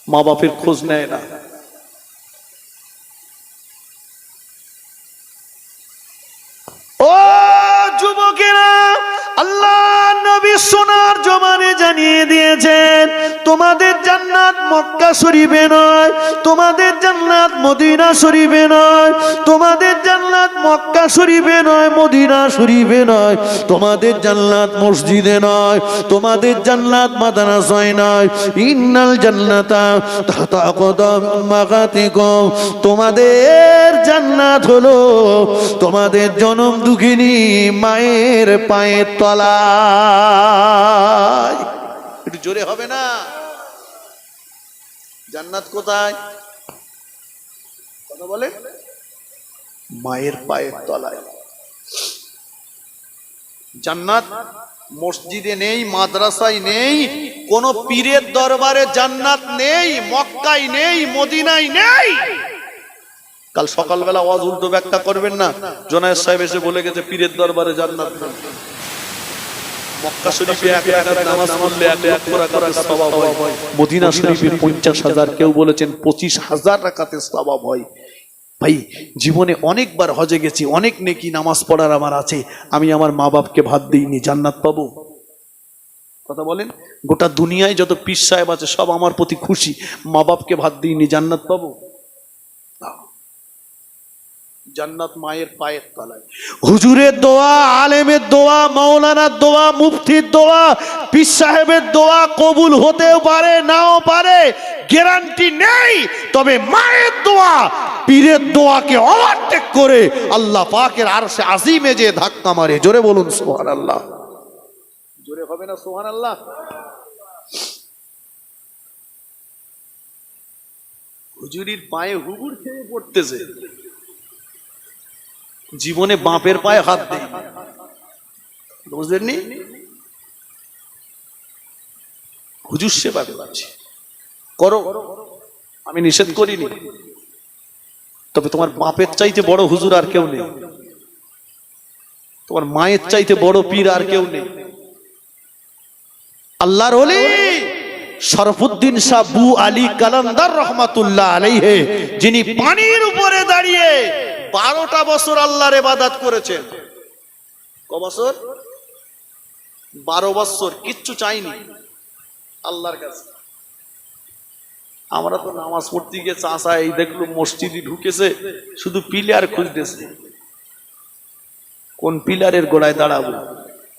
মা বাপের খোঁজ নেয় না। জানিয়ে দিয়েছেন তোমাদের জান্নাত মক্কা শরীফে নয়, তোমাদের জান্নাত মদিনা শরীফে নয়, তোমাদের জান্নাত মক্কা শরীফে নয়, মদিনা শরীফে নয়, তোমাদের জান্নাত মসজিদে নয়, তোমাদের জান্নাত মাদ্রাসায় নয়। ইন্নাল জান্নাতা তাহতা কদম উম্মাহাতিকুম, তোমাদের জান্নাত হলো তোমাদের জনম দুঃখিনী মায়ের পায়ের তলায়। একটু জোরে হবে না? জান্নাত কোথায়? কথা বলে মায়ের পায়ের তলায়। জান্নাত মসজিদে নেই, মাদ্রাসায় নেই, কোন পীরের দরবারে জান্নাত নেই, মক্কায় নেই, মদিনায় নেই। কাল সকালবেলা ওয়াজ উল্টো ব্যাখ্যা করবেন না। জোনায়েদ সাহেব এসে বলে গেছে পীরের দরবারে জান্নাত নেই। মক্কা শরীফে 1 রাকাত নামাজ পড়লে 1 লক্ষ রাকাতের সওয়াব হয়, মদিনা শরীফে 50,000, কেউ বলেছেন 25,000 রাকাতের সওয়াব হয়। ভাই জীবনে অনেকবার হজে গেছি, অনেক নেকি নামাজ পড়ার আমার আছে, আমি আমার মা বাপকে ভাত দিইনি, জান্নাত পাবো? কথা বলেন। গোটা দুনিয়ায় যত পীর সাহেব আছে সব আমার প্রতি খুশি, মা বাপকে ভাত দিইনি, জান্নাত পাবো? জান্নাত মায়ের পায়ের তলায়। হুজুরের দোয়া, আলেমের দোয়া, মাওলানার দোয়া, মুফতির দোয়া, পীর সাহেবের দোয়া কবুল হতেও পারে, নাও পারে, গ্যারান্টি নেই। তবে মায়ের দোয়া পীরের দোয়াকে ওভারটেক করে আল্লাহ পাকের আরশে আজিমে যে ধাক্কা মারে। জোরে বলুন সুবহানাল্লাহ। জোরে হবে না সুবহানাল্লাহ? হুজুরির পায়ে হুবুর খেয়ে পড়তেছে, জীবনে বাপের পায়ে হাত দেয়, বুঝলেননি? হুজুর সেবা করছে, করো, আমি নিষেধ করিনি, তবে তোমার বাপের চাইতে বড় হুজুর আর কেউ নেই, তোমার মায়ের চাইতে বড় পীর আর কেউ নেই। আল্লাহর ওলি শরফুদ্দিন শাহ বু আলী কালান্দার রহমাতুল্লাহ আলাইহি, যিনি পানির উপরে দাঁড়িয়ে 12টা বছর আল্লাহর ইবাদত করেছেন। ক বছর? 12 বছর, কিচ্ছু চাইনি আল্লাহর কাছে। আমরা তো নামাজ পড়তে গিয়ে চাচা এই দেখলো মসজিদে ঢুকেছে, শুধু পিলার খুঁজতেছে, কোন পিলারের গোড়ায় দাঁড়াবো,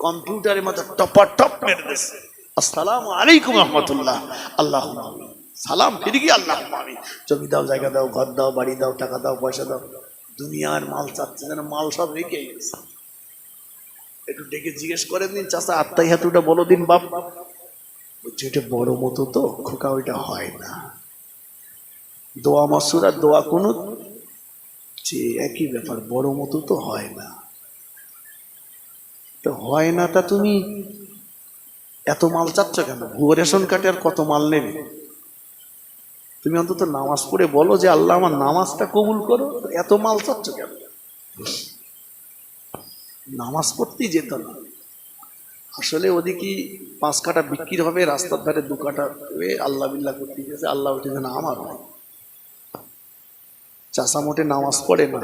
কম্পিউটারের মতো টপা টপ মেরে দিচ্ছে, আসসালামু আলাইকুম রহমতুল্লাহ, আল্লাহ সালাম, ফিরে গিয়ে আল্লাহ আমিন, জমি দাও, জায়গা দাও, ঘর দাও, বাড়ি দাও, টাকা দাও, পয়সা দাও, দুনিয়ার মাল চাচ্ছে, যেন মাল সব রেখে গেছে। একটু ডেকে জিজ্ঞেস করে দিন, চাচা আত্মাইহাতুটা বলো দিন বাপ। বলছে এটা বড় মতো তো খোকা, ওইটা হয় না। দোয়া মাসুরা, দোয়া কুনুত যে একই ব্যাপার, বড় মতো তো হয় না। তো হয় না, তা তুমি এত মাল চাচ্ছ কেন? ভুয়ো রেশন কার্ডে আর কত মাল নেবে? তুমি অন্তত নামাজ পড়ে বলো যে আল্লাহ আমার নামাজটা কবুল করো, এত মাল চাচ্ছ কেন? নামাজ পড়তেই যেত না। আসলে ওদিকে 5 কাঠা বিক্রি হবে, রাস্তার ধারে 2 কাঠা আল্লাহ বিল্লাহ করতে গেছে, আল্লাহ উঠে যেন আমার হয়। চাচা মোটে নামাজ পড়ে না,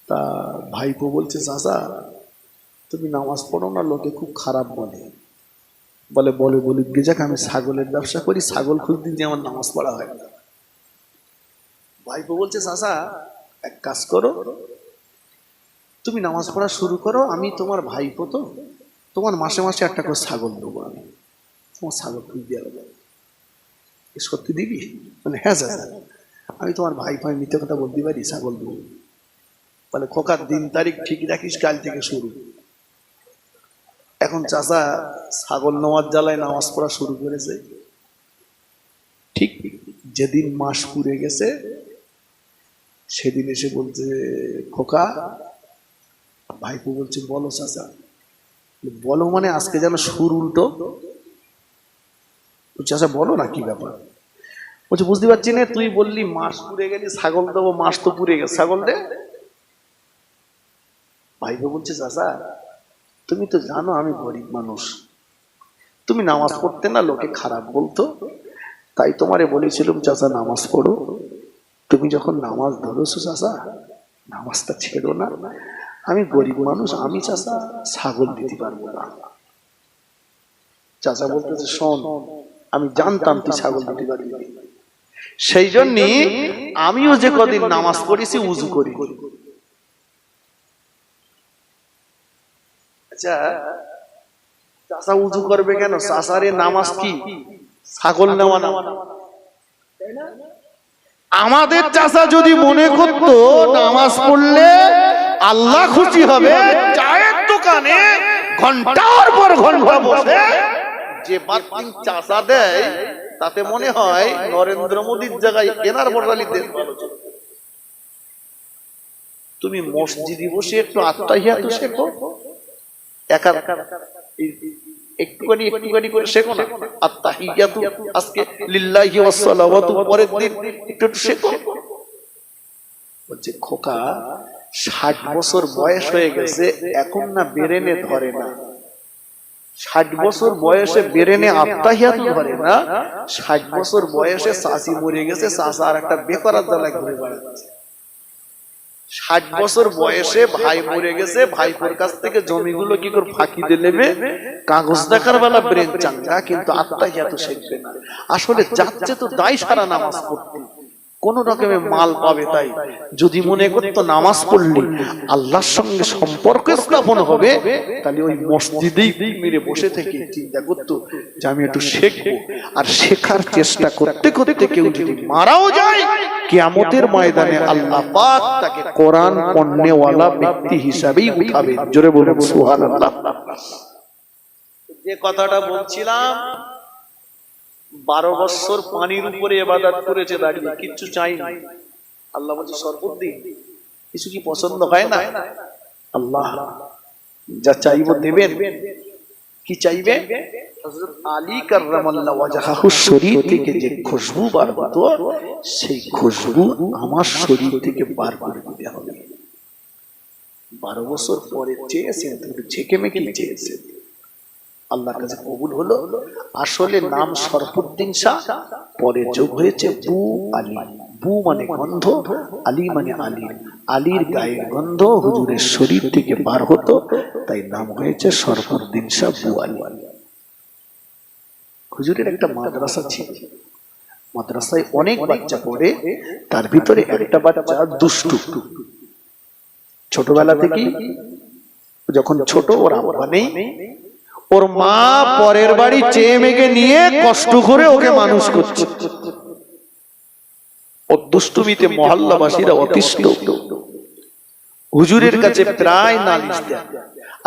তা ভাইপো বলছে চাচা তুমি নামাজ পড়ো না, লোকে খুব খারাপ বলে। বলে বলে বলি যাক, আমি ছাগলের ব্যবসা করি, ছাগল খুঁজতে যে আমার নামাজ পড়া হয় না। ভাইপো বলছে চাচা এক কাজ করো, তুমি নামাজ পড়া শুরু করো, আমি তোমার ভাইপো তো, তোমার মাসে মাসে একটা করে ছাগল দেবো, আমি তোমার ছাগল খুঁজতে হবে। সত্যি দিবি? মানে হ্যাঁ চাচা, আমি তোমার ভাইপো, আমি মিথ্যে কথা বলতে পারি, ছাগল দেবো। বলে খোকার দিন তারিখ ঠিক রাখিস, কাল থেকে শুরু। এখন চাচা ছাগল নেওয়ার জ্বালায় নামাজ পড়া শুরু করেছে। ঠিক যেদিন মাস পুড়ে গেছে সেদিন এসে বলছে খোকা, ভাইপো বলছে বলো চাচা। বলো মানে আজকে যেন সুর উল্টো। চাচা বলো না, কি ব্যাপার? বলছে বুঝতে পারছি না, তুই বললি মাস পুড়ে গেলি, ছাগল দেবো, মাস তো পুড়ে গেছে, ছাগল দে। ভাইপো বলছে চাচা তুমি তো জানো আমি গরিব মানুষ, তুমি নামাজ পড়তে না লোকে খারাপ বলতো, তাই তোমারে বলেছিলাম চাচা নামাজ পড়ো। তুমি যখন নামাজ ধরেছো চাচা, নামাজটা ছেড়ো না। আমি গরিব মানুষ, আমি চাচা ছাগল দিতে পারবো না। চাচা বলতেছে, শোন, আমি জানতাম তুই ছাগল দিতে পারবি, সেই জন্য আমিও যে কদিন নামাজ পড়েছি উজু করি। আচ্ছা, চাচা উজু করবে কেন? চাচারে নামাজ কি ছাগল নেওয়া না? আমাদের চাচা যদি মনে করতো নামাজ পড়লে আল্লাহ খুশি হবে, চায়ের দোকানে ঘন্টার পর ঘন্টা বসে যে বাতিল চাচা দেয়, তাতে মনে হয় নরেন্দ্র মোদীর জায়গায় এনার বড়ালি দেশ ভালো চলবে। তুমি মসজিদে বসে একটু আত্মাহিয়াত শেখো, একা একটুখানি একটুখানি করে শেখো না। আত্তাহিয়াতু আজকে লিল্লাহি ওয়াস সালাওয়াতু, পরের দিন একটু একটু শেখো। বলছে, খোকা 60 বছর বয়স হয়ে গেছে, এখন না বেরেনে ধরে না। 60 বছর বয়সে বেরেনে আত্তাহিয়াতু ধরে না, 60 বছর বয়সে চাচি মরে গেছে, চাচা আর একটা বেকারার জ্বালায় ঘুরে বেড়াচ্ছে। 60 বছর বয়সে ভাই মরে গেছে, ভাইপোর কাছ থেকে জমিগুলো কি করে ফাঁকি দিয়ে নেবে, কাগজ দেখার বেলা ব্রেন চাঙ্গা, কিন্তু আত্তাহিয়াত শিখবে না। আসলে যাচ্ছে তো দায় সারা নামাজ পড়তে, কোন রকমের মাল পাবে। তাই যদি মনে করতো নামাজ পড়লে আল্লাহর সঙ্গে সম্পর্ক স্থাপন হবে, তাহলে ওই মসজিদেই মেরে বসে থেকে চিন্তা করতো যে আমি একটু শিখবো। আর শেখার চেষ্টা করতে করতে কেউ যদি মারাও যায়, কিয়ামতের ময়দানে আল্লাহ পাক তাকে কোরআন পড়নেওয়ালা ব্যক্তি হিসাবেই উঠাবে। জোরে বলুন সুবহানাল্লাহ। যে কথাটা বলছিলাম, 12 বছর পানির উপরে ইবাদত করেছে দাঁড়িয়ে, কিচ্ছু চাইনি। আল্লাহ বলছে সর্বদিন কিছু কি পছন্দ হয় না? আল্লাহ যা চাইবো দেবেন। কি চাইবে? হযরত আলী কাররামাল্লাহু ওয়াজহাহু শরীর থেকে যে খুশবু বার হতো, সেই খুশবু আমার শরীর থেকে বার করে দিতে হবে। 12 বছর পরে চেয়েছেন, কিন্তু ঝেঁকে মেকে চেয়েছেন, আল্লাহর কাছে কবুল হলো। আসলে নাম শরফুদ্দিন শাহ, পরে যোগ হয়েছে বু আলী। বু মানে গন্ধ, আলী মানে আলী। আলীর গায়ের গন্ধ হুজুরের শরীর থেকে বার হতো, তাই নাম হয়েছে শরফুদ্দিন শাহ বু আলী। হুজুরের একটা মাদ্রাসা ছিল, মাদ্রাসায় অনেক বাচ্চা পড়ে, তার ভিতরে একটা বাচ্চা দুষ্টু। ছোটবেলা থেকেই, যখন ছোট, ওর আব্বা নেই, ওর মা পরের বাড়ি চেয়ে মেঘে নিয়ে কষ্ট করে ওকে মানুষ করছে। ও দুষ্টুমিতে মহল্লাবাসীরা অতিষ্ঠ, হুজুরের কাছে প্রায় নালিশ দেয়।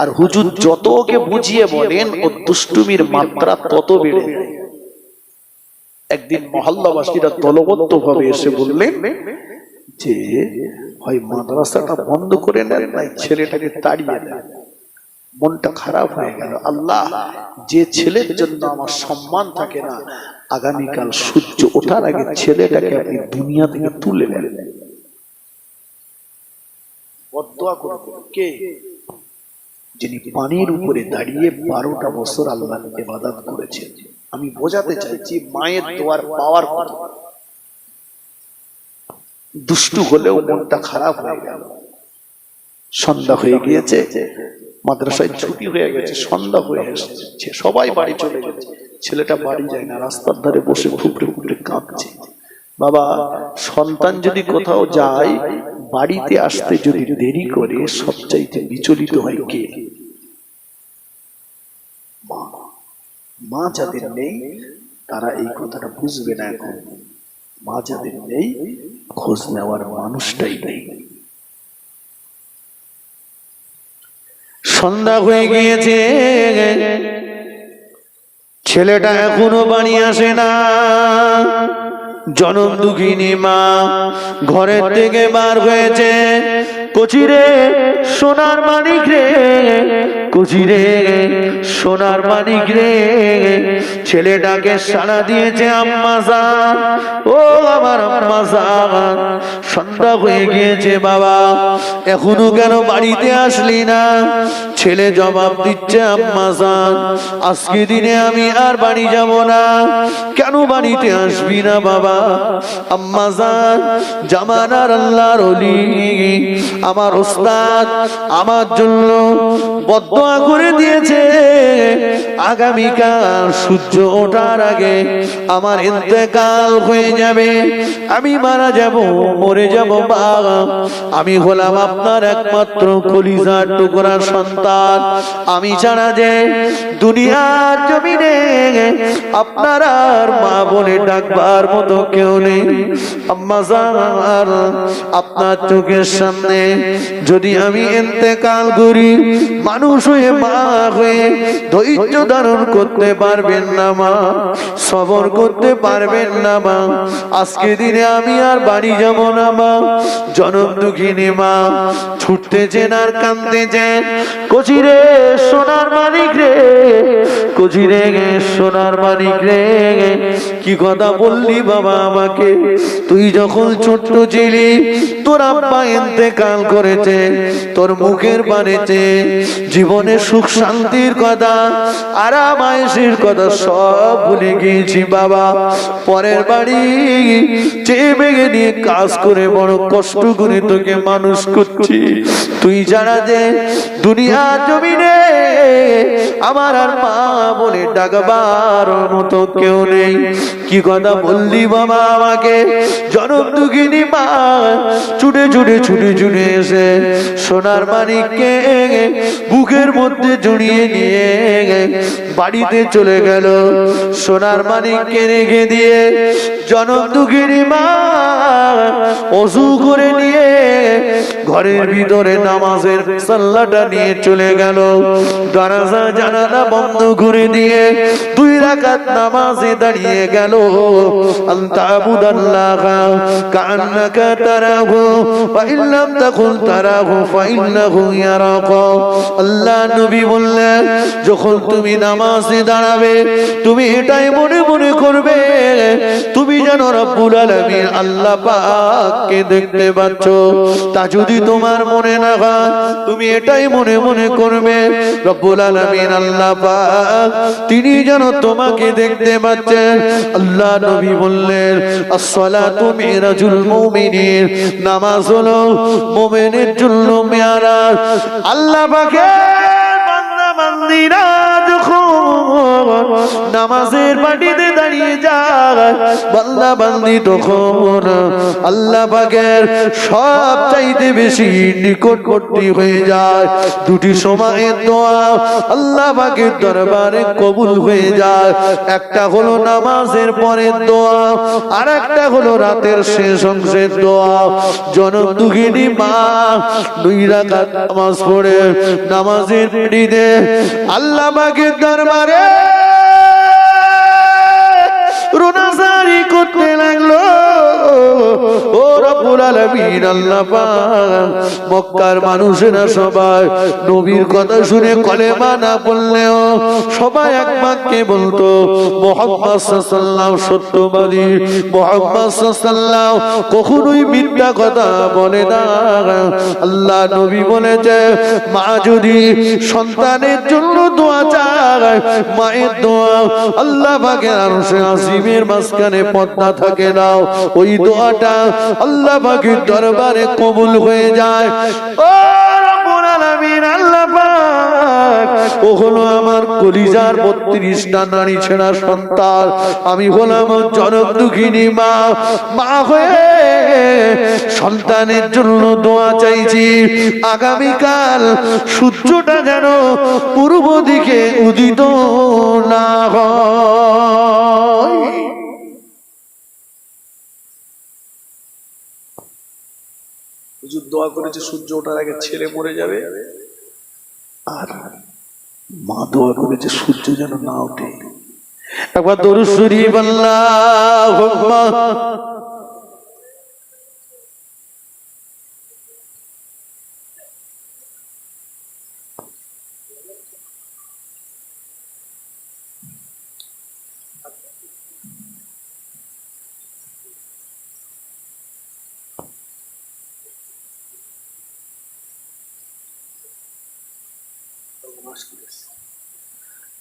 আর হুজুর যত ওকে বুঝিয়ে বলেন, ও দুষ্টুমির মাত্রা তত বেড়ে যায়। একদিন মহল্লাবাসীরা দলবদ্ধ ভাবে এসে বললেন যে হয় মাদ্রাসাটা বন্ধ করে নেন, নাই ছেলেটাকে তাড়িয়ে দেন। মনটা খারাপ হয়ে গেল। আল্লাহ, যে ছেলের জন্য আমার সম্মান থাকে না, আগামীকাল সূর্য ওঠার আগে ছেলেটাকে আপনি দুনিয়া থেকে তুলে নেন। বদদোয়া করবেন কে? যিনি পানির উপরে দাঁড়িয়ে 12টা বছর আল্লাহর ইবাদত করেছেন। আমি বোঝাতে চাইছি মায়ের দোয়ার পাওয়ার কথা। দুষ্টু হলেও মনটা খারাপ হয়ে গেল। সন্ধ্যা হয়ে গিয়েছে, মাদ্রাসায় ছুটি হয়ে গেছে, সন্ধ্যা হয়ে এসেছে, সবাই বাড়ি চলে গেছে। ছেলেটা বাড়ি যায় না, রাস্তার ধারে বসে ফুপড়ে ফুপড়ে কাঁদছে। বাবা, সন্তান যদি কোথাও যায়, বাড়িতে আসতে যদি দেরি করে, সবচাইতে বিচলিত হয় কে? মা। মা যাদের নেই, তারা এই কথাটা বুঝবে না। এখন মা যাদের নেই, খোঁজ নেওয়ার মানুষটাই নেই। সন্ধ্যা হয়ে গিয়েছে, ছেলেটা এখনো বাড়ি আসে না। জনম দুঃখিনী মা ঘরের থেকে বার হয়েছে। কচিরে সোনার মানিক রে, কচিরে সোনার মানিক রে, ছেলেটাকে সাড়া দিয়েছে আম্মা জান, ও আমার আম্মা জান, সন্ধ্যা হয়ে গিয়েছে বাবা, এখনো কেন বাড়িতে আসলি না? ছেলে জবাব দিচ্ছে, আম্মা জান, আজকে দিনে আমি আর বাড়ি যাব না। কেন বাড়িতে আসবি না বাবা? আম্মা জান, জামানার আল্লাহর ওলি আমার ওস্তাদ আমার জন্য বদদোয়া করে দিয়েছে আগামীকাল সূর্য ওঠার আগে আমার ইন্তেকাল হয়ে যাবে, আমি মারা যাব, মরে যাব। বাবা, আমি হলাম আপনার একমাত্র কলিজার টুকরা সন্তান। আমি ছাড়া যে দুনিয়ার জমিনে আপনার আর মা বলে ডাকবার মতো কেউ নেই। আম্মা জান, আপনার চোখের সামনে যদি আমি ইন্তেকাল করি, মানুষ হয়ে মা হয়ে ধৈর্য ধারণ করতে পারবেন না মা, সবর করতে পারবেন না মা। আজকে দিনে আমি আর বাড়ি যাব না মা। জনম দুঃখিনী মা ছুটতেছেন আর কাঁদতেছেন, কচিরে সোনার মানিক রে, কচিরে সোনার মানিক রে, কি কথা বললি বাবা আমাকে? তুই যখন ছোট্ট ছিলি, তোর আব্বা ইন্তেকাল করেছে, তোর মুখের বাণীতে জীবনে সুখ শান্তির কথা, আরাম আয়েশের কথা সব ভুলে গিয়েছি বাবা। পরের বাড়ি চেয়ে বেগে নিয়ে কাজ করে বড় কষ্ট করে তোকে মানুষ করছি। তুই জানা যে দুনিয়া জমিনে আমার আর মা বলে ডাকবার মতো কেউ নেই। কি কথা বললি বাবা আমাকে? জনম দুঃখিনী মা ছুটে ছুটে ছুটে ছুটে এসে সোনার মানিককে বুকের মধ্যে জড়িয়ে নিয়ে বাড়িতে চলে গেল। সোনার মানিককে রেখে দিয়ে জনম দুঃখিনী মা ওযু করে নিয়ে ঘরের ভিতরে নামাজের সাল্লাটা নিয়ে চলে গেল। দরজা জানালা বন্ধ করে দিয়ে 2 রাকাত নামাজে দাঁড়িয়ে গেল। আনতাবুদাল্লাহ কান্নাকা তারাহু ওয়া ইল্লাম তাকুন তারাহু ফাইন্নাহু ইয়ারাকা। আল্লাহ নবী বললেন, যখন তুমি নামাজে দাঁড়াবে তুমি এটাই মনে মনে করবে তুমি যেন রব্বুল আলামিন আল্লাহ পাককে দেখতে পাচ্ছ। তা যদি তোমার মনে না হয়, তুমি এটাই মনে মনে করবে রব্বুল আলামিন আল্লাহ পাক তিনি যেন তোমাকে দেখতে পাচ্ছেন। আল্লাহ নবী বললেন, as-salatu mi'rajul mu'minin, নামাজ হলো মুমিনের জন্য মিরাজ। আল্লাহ পাকের বান্দা বান্দীরা যখন নামাজের পাটিতে দাঁড়িয়ে যায়, বান্দা বান্দী তখন আল্লাহ পাকের সব চাইতে বেশি নিকটবর্তী হয়ে যায়। 2টি সময়ের দোয়া আল্লাহ পাকের দরবারে কবুল হয়ে যায়। একটা হলো নামাজের পরের দোয়া, আর একটা হলো রাতের শেষ অংশের দোয়া। জনম দুঃখিনী মা 2 রাকাত নামাজ পড়ে নামাজের পিড়িতে আল্লাহ পাকের দরবারে রোনাজারি করতে লাগলো। ও রব্বুল আলামিন আল্লাহ পাক, মক্কার মানুষেরা সবাই নবীর কথা শুনে কলেমা না পড়লেও সবাই এক বাক্যে বলতো, মুহাম্মদ সাল্লাল্লাহু সত্যবাদী, মুহাম্মদ সাল্লাল্লাহু কখনোই মিথ্যা কথা বলে না। আল্লাহ নবী বলেছে, মা যদি সন্তানের জন্য দোয়া চায়, মায়ের দোয়া আল্লাহ পাকের আরশে আজিমের মাঝখানে পর্দা থাকে না, ওই দোয়াটা আল্লাহ পাকের দরবারে কবুল হয়ে যায়। ও রব্বুল আলামিন আল্লাহ পাক, ও হলো আমার কলিজার 32টা নারী ছেঁড়া সন্তান। আমি হলাম জনম দুঃখিনী মা, মা হয়ে সন্তানের জন্য দোয়া চাইছি আগামীকাল সূর্যটা যেন পূর্ব দিকে উদিত না হয়। হুজুর দোয়া করেছে সূর্য ওঠার আগে ছেলে মরে যাবে, আর মা দোয়া করেছে সূর্য যেন না ওঠে। একবার দরুদ শরীফ আল্লাহুম্মা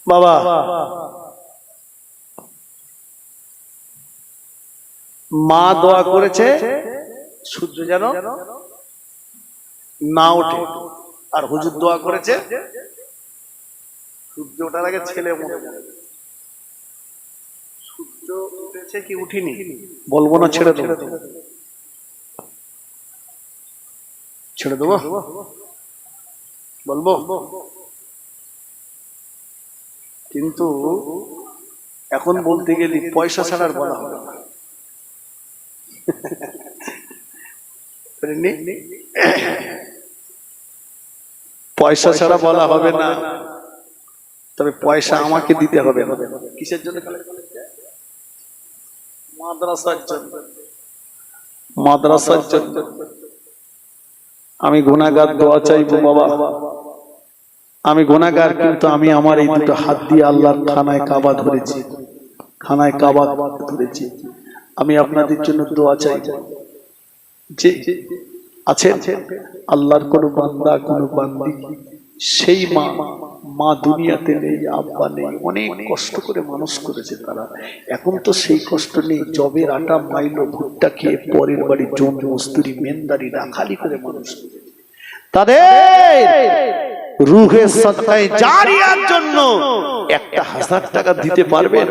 বাবা মা দোয়া করেছে সূর্য যেন না ওঠে। আর হুজুর দোয়া করেছে সূর্য ওঠার আগে ছেলে মনে মনে, সূর্য উঠেছে কি উঠিনি বলবো না, ছেড়ে দেবো, ছেড়ে দেবো, বলবো। কিন্তু এখন বলতে গেলে পয়সা ছাড়া আর বলা হবে না। পয়সা ছাড়া বলা হবে না, তবে পয়সা আমাকে দিতে হবে। কিসের জন্য? মাদ্রাসার জন্য। মাদ্রাসার জন্য আমি গুনাহগার, দোয়া চাইবো বাবা। আমি গুনাহগার, কিন্তু আমি আমার এই দুটো হাত দিয়ে আল্লাহর খানায় কাবা ধরেছি, খানায় কাবা ধরেছি। আমি আপনাদের জন্য দোয়া চাই। যে আছে আল্লাহর কোন বান্দা, কোন বান্দি, সেই মা দুনিয়াতে নেই, আব্বা নেই, অনেক কষ্ট করে মানুষ করেছে তারা। এখন তো সেই কষ্ট নেই, জবের আটা মাইলো ভুট্টা খেয়ে পরের বাড়ি জোন মস্তুরি মেনদারি রাখালি করে মানুষ করেছে। তাদের রূহের সাদকায়ে জারিয়ার জন্য 1000 টাকা দিতে পারবেন?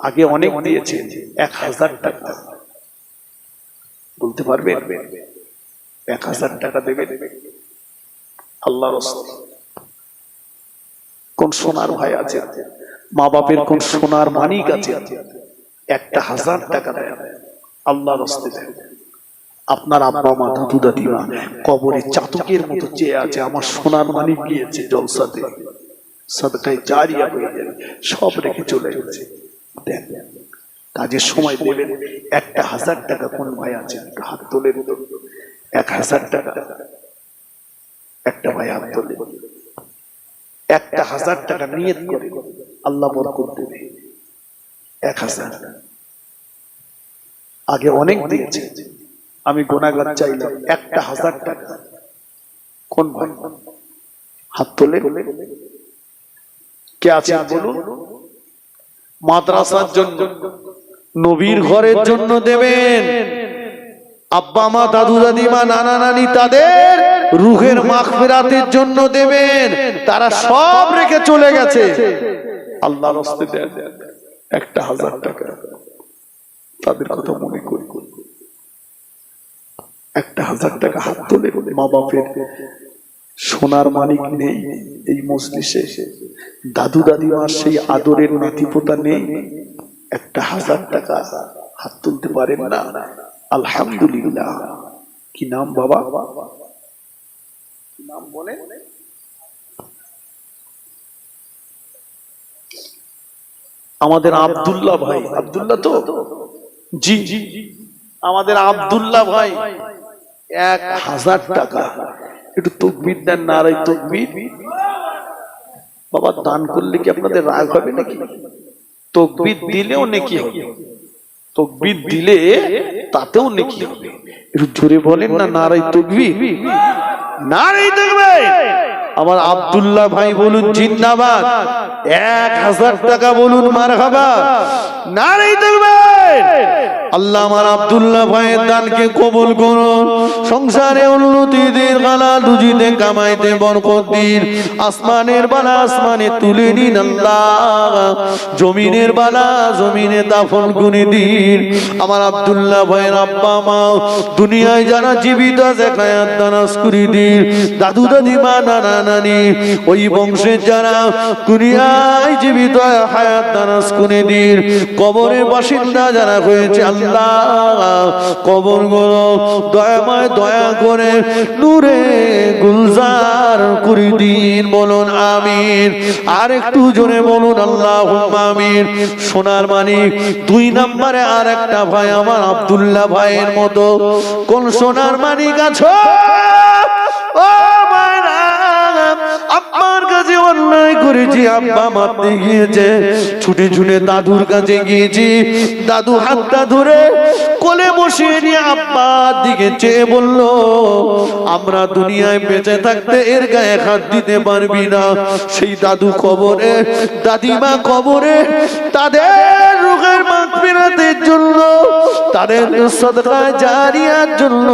আগে অনেক দিয়েছে, 1000 টাকা বলতে পারবেন? 1000 টাকা দেবে আল্লাহর রাসূল। কোন সোনার ভাই আছে, মা বাপের কোন সোনার মানিক আছে, 1000 টাকা দেয় আল্লাহর রাস্তায় দেয়। আপনার আব্বা মা, দাদু দাদিমা কবরে চাতকের মতো চেয়ে আছে, আমার সোনার মানিক গিয়েছে জলসাতে, সাদকায়ে জারিয়া হয়ে যাবে, সব রেখে চলে গেছে। দেন, কাজের সময় দেবেন। 1000 টাকা কোন ভাই আছে? হাত তোলে। 1000 টাকা একটা ভাই হাত তোলে। 1000 টাকা নিয়ত করে আল্লাহ বরকত দেবে। 1000 আগে অনেক দিয়েছে, আমি গুনাহগার চাইলাম 1000 টাকা। কোন ভাই হাত তোলে? কে আছে বলুন? মাদ্রাসার জন্য, নবীর ঘরের জন্য দেবেন। আব্বা মা, দাদু দাদিমা, নানা নানি, তাদের রূহের মাগফিরাতের জন্য দেবেন। তারা সব রেখে চলে গেছে, আল্লাহর রাস্তায় দেন 1000 টাকা। তাদের কথা মনে করি, 1000 টাকা হাত তোলে। মা বাপের সোনার মানিক নেই এই মজলিসে, দাদু দাদিমার সেই আদরের নাতিপোতা নেই, 1000 টাকা হাত তুলতে পারেন না? আলহামদুলিল্লাহ। কি নাম বাবা? নাম বলে? আমাদের আব্দুল্লাহ ভাই। আব্দুল্লাহ তো? জি, আমাদের আব্দুল্লাহ ভাই 1000 টাকা। একটু তাকবীর দেন, নারায়ে তাকবীর। বাবা, দান করলে কি আপনাদের রাগ হবে নাকি? তাকবীর দিলেও নেকি হবে, তাকবীর দিলে তাতেও নেকি হবে। একটু জোরে বলেন না, নারায়ে তাকবীর, নারায়ে তাকবীর। আমার আব্দুল্লাহ ভাই বলুন জিন্দাবাদ। 1000 টাকা বলুন মারহাবা, নারায়ে তাকবীর। আল্লাহ আমার আব্দুল্লাহ ভাইয়ের দানকে কবুল করুন। সংসারে উন্নতি দিন, হালাল রুজিতে কামাইতে বরকত দিন। আসমানের বালা আসমানে তুলে দিন আল্লাহ, জমিনের বালা জমিনে দাফন করে দিন। আমার আব্দুল্লাহ ভাইয়ের আব্বা মা দুনিয়ায় যারা জীবিত আছে হায়াত দারাজ করে দিন। দাদু দাদিমা, নানা নানি, ওই বংশের যারা দুনিয়ায় জীবিত হায়াত দারাজ করে দিন। কবরের বাসিন্দা যারা হয়েছে আল্লাহ, কবরগুলো দয়াময় দয়া করে নূরে গুলজার করে দিন। বলুন আমিন। আর একটু জোরে বলুন আল্লাহুম্মা আমিন। সোনার মানিক 2 নম্বরে আর একটা ভাই আমার আব্দুল্লাহ ভাইয়ের মতো কোন সোনার মানিক আছো? ও মায়েরা, আব্বার কাছে অন্যায় করেছি, আব্বা মারতে গিয়েছে, ছুটে ছুটে দাদুর কাছে গিয়েছি, দাদু হাতটা ধরে কোলে বসিয়ে নিয়ে আব্বার দিকে চেয়ে বলল, আমরা দুনিয়ায় বেঁচে থাকতে এর গায়ে হাত দিতে পারবি না। সেই দাদু কবরে, দাদিমা কবরে, তাদের রূহের মাগফিরাত মাগফিরাতের জন্য, তাদের সাদকা জারিয়ার জন্য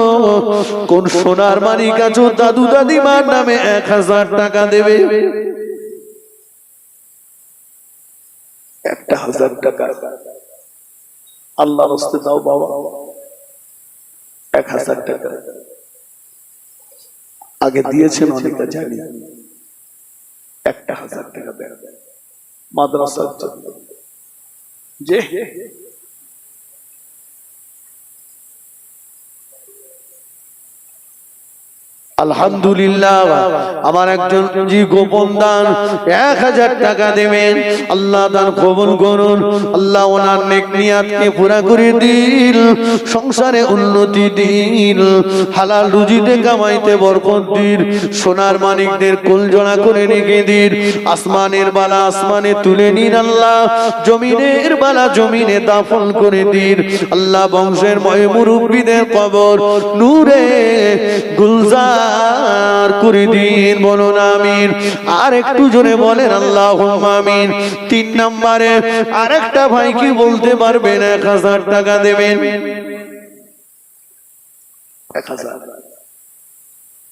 কোন সোনার মানিক আছো দাদু দাদিমার নামে 1000 টাকা দেবে? 1000 টাকা আল্লাহর রাস্তায় দাও বাবা। 1000 টাকা আগে দিয়েছেন অনেকে জানি। 1000 টাকা দেন মাদ্রাসার জন্য। যে আলহামদুলিল্লাহ, আমার একজন জি গোপন দান 1000 টাকা দেবেন। আল্লাহ দান কবুল করুন। আল্লাহ ওনার নেক নিয়াতকে পুরা করে দিন, সংসারে উন্নতি দিন, হালাল রুজিতে কামাইতে বরকত দিন, সোনার মানিকদের কুলজোড়া করে রেখে দিন। আসমানের বালা আসমানে তুলে নিন আল্লাহ, জমিনের বালা জমিনে দাফন করে দিন আল্লাহ। বংশের ময় মুরব্বীদের কবর নূরে গুলজার করে দিন, বলুন আমিন। আর একটু জোরে বলেন আল্লাহুম্মা আমিন। 3 নম্বরে আরেকটা ভাই কি বলতে পারবেন 1000 টাকা দেবেন? 1000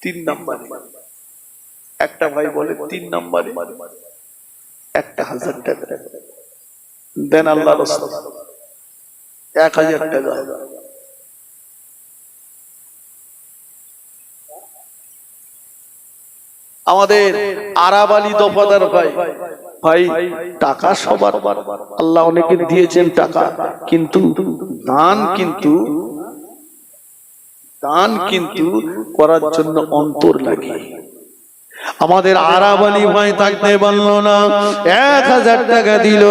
3 নম্বরে একটা ভাই বলে 3 নম্বরে 1000 টাকা দেন আল্লাহর রাস্তায়। 1000 টাকা আমাদের আরাব আলী দফাদার ভাই, ভাই টাকা সবার, আল্লাহ অনেকে দিয়েছেন টাকা, কিন্তু দান কিন্তু করার জন্য অন্তর লাগে। আমাদের আরাব আলী ভাই থাকতে পারলো না, 1000 টাকা দিল।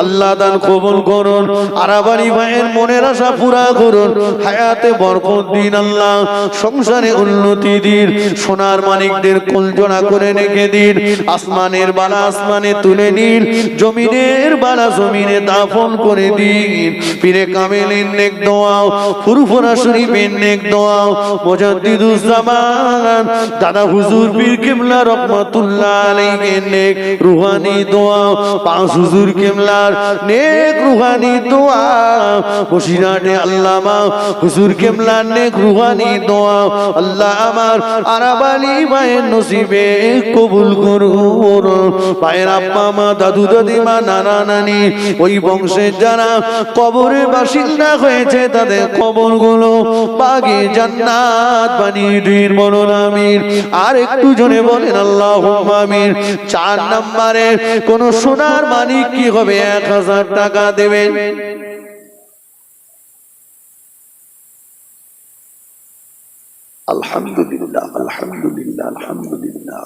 আল্লাহ দান কবুল করুন। আরাব আলী ভাইয়ের মনের আশা পুরা করুন, হায়াতে বরকত দিন আল্লাহ, সংসারে উন্নতি দিন, সোনার মানিকদের কুলজোড়া করে রেখে দিন। আসমানের বালা আসমানে তুলে নিন, জমিনের বালা জমিনে দাফন করে দিন। পীরে কামেলের নেক দোয়া, ফুরফুরা শরীফের নেক দোয়া, মুজাদ্দিদুজ জামান দাদা হুজুর পীর কিবলা রহমাতুল্লাহ আলাইহির নেক রুহানি দোয়া, পাঁচ হুজুর কিবলার নেক রুহানি দোয়া, বসিরহাটে আল্লামা হুজুর কিবলার নেক রুহানি দোয়া আল্লাহ আমার আরাব আলী ভাইয়ের নসিবে কবুল করুন। ভাইয়ের আব্বা মা দাদু দাদিমা নানা নানি ওই বংশের যারা কবরের বাসিন্দা হয়েছে তাদের কবরগুলো বাগে জান্নাত বানিয়ে দিন, বলুন আমিন। আর একটু জোরে বলেন আল্লাহুম্মা আমিন। 4 নম্বরে কোন সোনার মানিক কি হবে 1000 টাকা দেবেন? আলহামদুলিল্লাহ আলহামদুলিল্লাহ আলহামদুলিল্লাহ।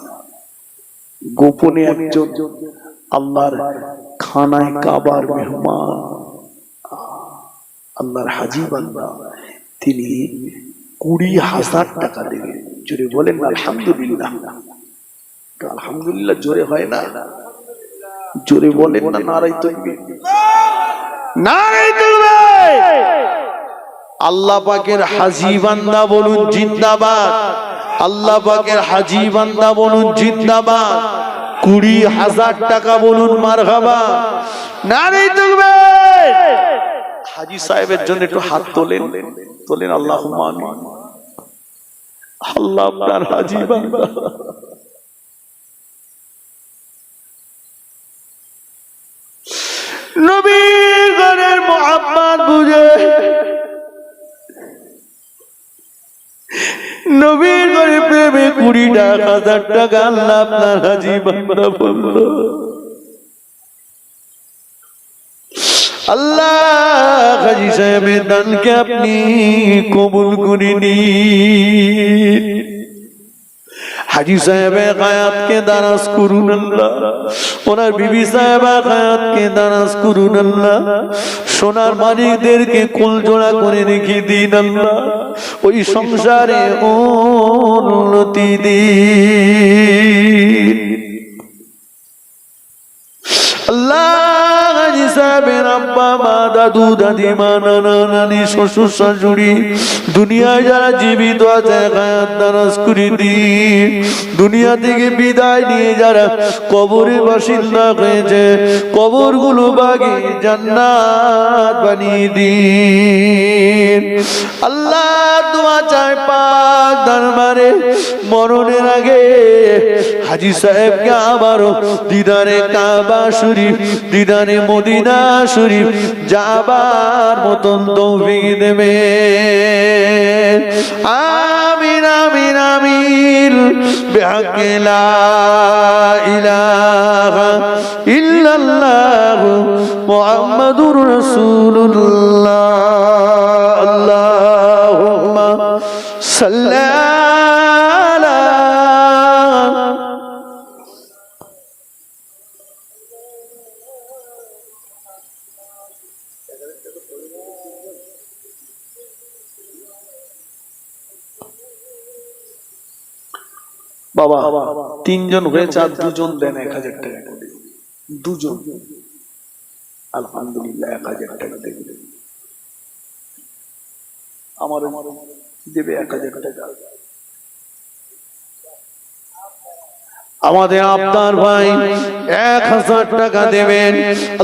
গোপনে একজন আল্লাহর খানায় কাবার মেহমান, আল্লাহর হাজী বান্দা, তিনি 20,000 টাকা দেবেন। জোরে বলেন আলহামদুলিল্লাহ। আলহামদুলিল্লাহ জোরে হয় না, জোরে বলেন না নারায়ে তাকবীর, নারায়ে তাকবীর। আল্লাহ পাকের হাজী বান্দা বলুন জিন্দাবাদ, আল্লাহ পাকের হাজী বান্দা বলুন জিন্দাবাদ। 20,000 টাকা বলুন মারহাবা, নারায়ে তাকবীর। হাজী সাহেবের জন্য একটু হাত তোলেন, তোলেন আল্লাহুম্মা আমিন। আল্লাহ আপনার হাজী বান্দা, নবীর ঘরের মোহাব্বত বুঝে, নবীর ঘরে প্রেমে 20,000 টাকা আল্লাহ আপনার হাজী বান্দা বলল। আল্লাহ হাজী সাহেবের দানকে আপনি কবুল করে নিন। হাজী সাহেবের হায়াতকে দারাজ করুন আল্লাহ, ওনার বিবি সাহেবের হায়াতকে দারাজ করুন আল্লাহ, সোনার মানিকদেরকে কুলজোড়া করে রেখে দিন আল্লাহ, ওই সংসারে উন্নতি দিন আল্লাহ। হাজী সাহেব সাহেবের আব্বা মা দাদু দাদিমা নানা নানি শ্বশুর শাশুড়ি দুনিয়ায় যারা জীবিত আছে হায়াত দারাজ করে দিন। দুনিয়া থেকে বিদায় নিয়ে যারা কবরের বাসিন্দা হয়েছে কবরগুলো বাগিয়ে জান্নাত বানিয়ে দিন। আল্লাহ দোয়া চায় পাক দরবারে মরণের আগে হাজী সাহেবকে আবারও দিদারে কাবা শরীফ দিদারে মদিনা শরীফ যাবার মতন তৌফিক দেবে। আমিন আমিন আমিন বিহাক্কি লা ইলাহা ইল্লাল্লাহ মুহাম্মাদুর রাসূলুল্লাহ। আল্লাহুম্মা সাল্লি আলা বাবা তিনজন হয়েছে আর দুজন দেন 1000 টাকা করে, দুজন আলহামদুলিল্লাহ 1000 টাকা দেবে। আমার দেবে 1000 টাকা। আমাদের আবদার ভাই 1000 টাকা দেবেন।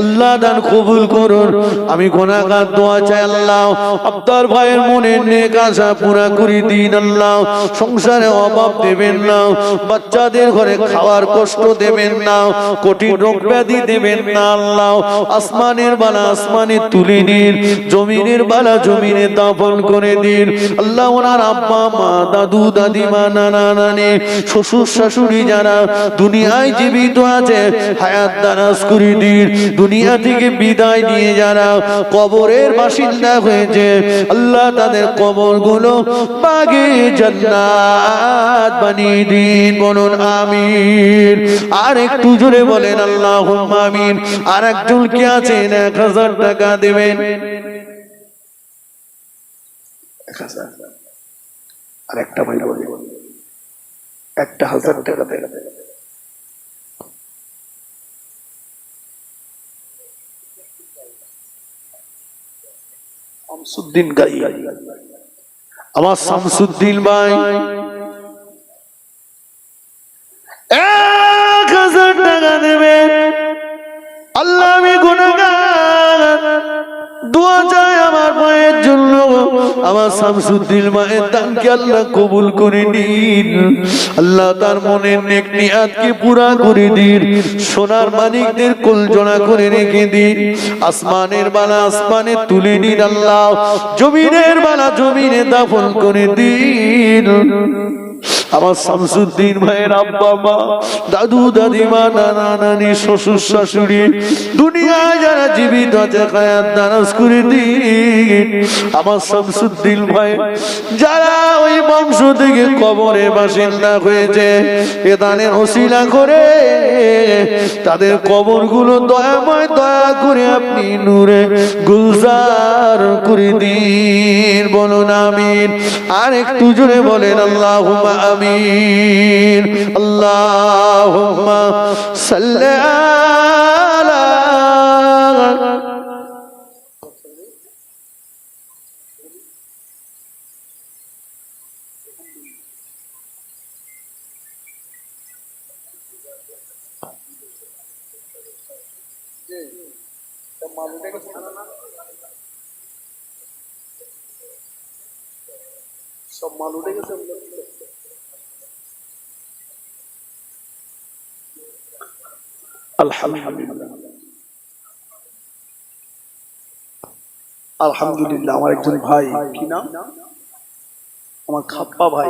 আল্লাহ দান কবুল করুন। আমি গুনাহগার দোয়া চাই আল্লাহ আবদার ভাইয়ের মনের নেক আশা পুরা করে দিন। আল্লাহ সংসারে অভাব দেবেন না, বাচ্চাদের ঘরে খাওয়ার কষ্ট দেবেন না, কঠিন রোগ ব্যাধি দেবেন না। আল্লাহ আসমানের বালা আসমানে তুলে দিন, জমিনের বালা জমিনে দাফন করে দিন। আল্লাহ ওনার আব্বা মা দাদু দাদিমা নানা নানি শ্বশুর শাশুড়ি যারা দুনিয়ায় জীবিত আছে হায়াত দারাজ করে দিন। দুনিয়া থেকে বিদায় নিয়ে যারা কবরের বাসিন্দা হয়েছে আল্লাহ তাদের কবরগুলো বাগে জান্নাত বানিয়ে দিন। বলুন আমিন। আর একটু জোরে বলেন আল্লাহুম্মা আমিন। আর একজন কি আছেন 1000 টাকা দেবেন? 1000। আর একটা ভাই বলে 1000 টাকা দেবে। শামসুদ্দিন গাই, আমার শামসুদ্দিন ভাই 1000 টাকা দেবেন। আল্লাহ আমি গুনাহগার, দোয়া চাই আমার মায়ের জন্য। আমার শামসুদ্দিন মায়ের দানকে আল্লাহ কবুল করে নিন। আল্লাহ তার মনের নেক নিয়াতকে পুরা করে দিন। সোনার মানিকদের কুলজোড়া করে রেখে দিন। আসমানের বালা আসমানে তুলে দিন। আল্লাহ জমিনের বালা জমিনে দাফন করে দিন। আমার শামসুদ্দিন ভাইয়ের আব্বা মা দাদু দাদিমা নানা নানি শ্বশুর শাশুড়ি দুনিয়ায় যারা জীবিত আছে হায়াত দারাজ করে দিন। আমার শামসুদ্দিন ভাই যারা ওই বংশ থেকে কবরে বাসিন্দা হয়েছে এ দানের ওসিলা করে তাদের কবরগুলো দয়াময় দয়া করে আপনি নূরে গুলজার করে দিন। বলুন আমিন। আর একটু জোরে বলেন আল্লাহুম্মা আমিন। আল্লাহুম্মা সাল্লি আলা সব মাল উঠে গেছে। আলহামদুলিল্লাহ আলহামদুলিল্লাহ। আমার একজন ভাই, কি নাম? আমার খাপ্পা ভাই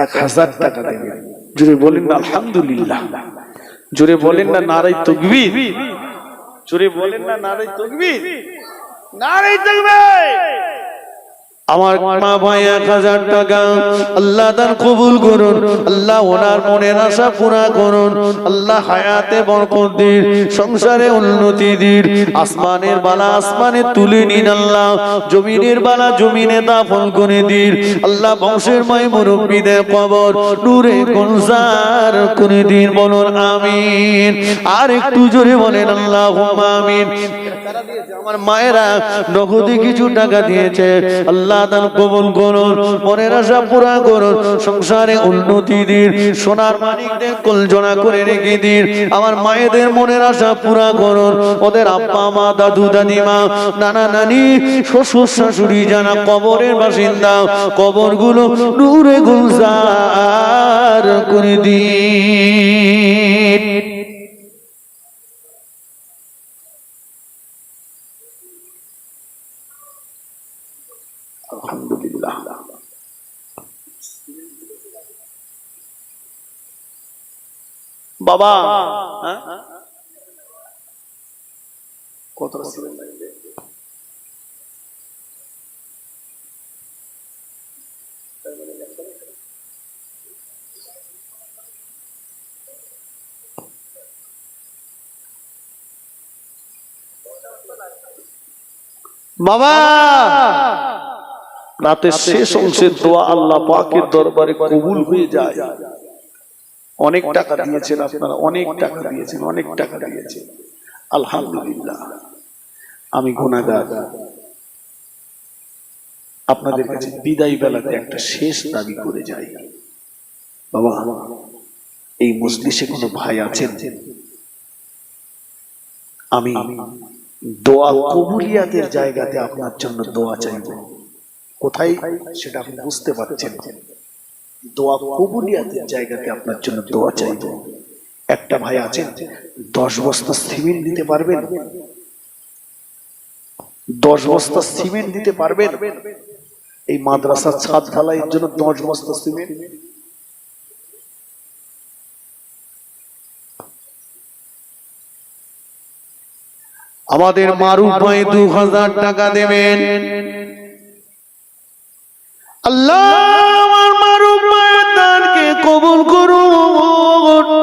1000 টাকা দেবে। জোরে বলেন না আলহামদুলিল্লাহ। জোরে বলেন না নারায়ে তাকবীর। জোরে বলেন না নারায়ে তাকবীর। নারায়ে তাকবীর। আমার মা ভাই 1000 টাকা আল্লাহ দান কবুল করুন, আল্লাহ ওনার মনের আশা পুরা করুন, আল্লাহ হায়াতে বরকত দিন, সংসারে উন্নতি দিন, আসমানের বালা আসমানে তুলে নিন আল্লাহ, জমিনের বালা জমিনে দাফন করে দিন আল্লাহ, বংশের মাই মুরব্বিদের কবর নূরে গুলজার করে দিন, বলুন আমিন। আর একটু জোরে বলেন আল্লাহুম্মা আমিন। আমার মায়েরা নগদে কিছু টাকা দিয়েছে, আল্লাহ দান কবুল করুন, মনের আশা পুরা করুন, সংসারে উন্নতি দিন, সোনার মানিকদের কলজোড়া করে রেখে দিন, আমার মায়েদের মনের আশা পুরা করুন, ওদের আব্বা মা দাদু দাদিমা নানা নানি শ্বশুর শাশুড়ি যারা কবরের বাসিন্দা কবরগুলো নূরে গুলজার করে দিন। আলহামদুলিল্লাহ। বাবা কত বাবা রাতের শেষ অংশের দোয়া আল্লাহ পাকের দরবারে কবুল হয়ে যায়। অনেক টাকা দিয়েছেন আপনারা, অনেক টাকা দিয়েছেন, অনেক টাকা দিয়েছেন, আলহামদুলিল্লাহ। আমি গুনাহগার, আপনাদের কাছে বিদায় বেলাতে একটা শেষ দাবি করে যাই। বাবা এই মজলিসে কোনো ভাই আছেন? আমি দোয়া কবুলিয়াতের জায়গাতে আপনার জন্য দোয়া চাইব। কোথায় সেটা আপনি বুঝতে পারছেন? দোয়া কবুলিয়াতের জায়গাতে আপনার জন্য দোয়া চাইব। একটা ভাই আছেন 10 বস্তা সিমেন্ট দিতে পারবেন? 10 বস্তা সিমেন্ট দিতে পারবেন? এই মাদ্রাসার ছাদ ঢালাইয়ের জন্য 10 বস্তা সিমেন্ট। আমাদের মারুফ ভাই 2000 টাকা দেবেন। আল্লাহ আমার মারুফ ভাইয়ের দানকে কবুল করুন।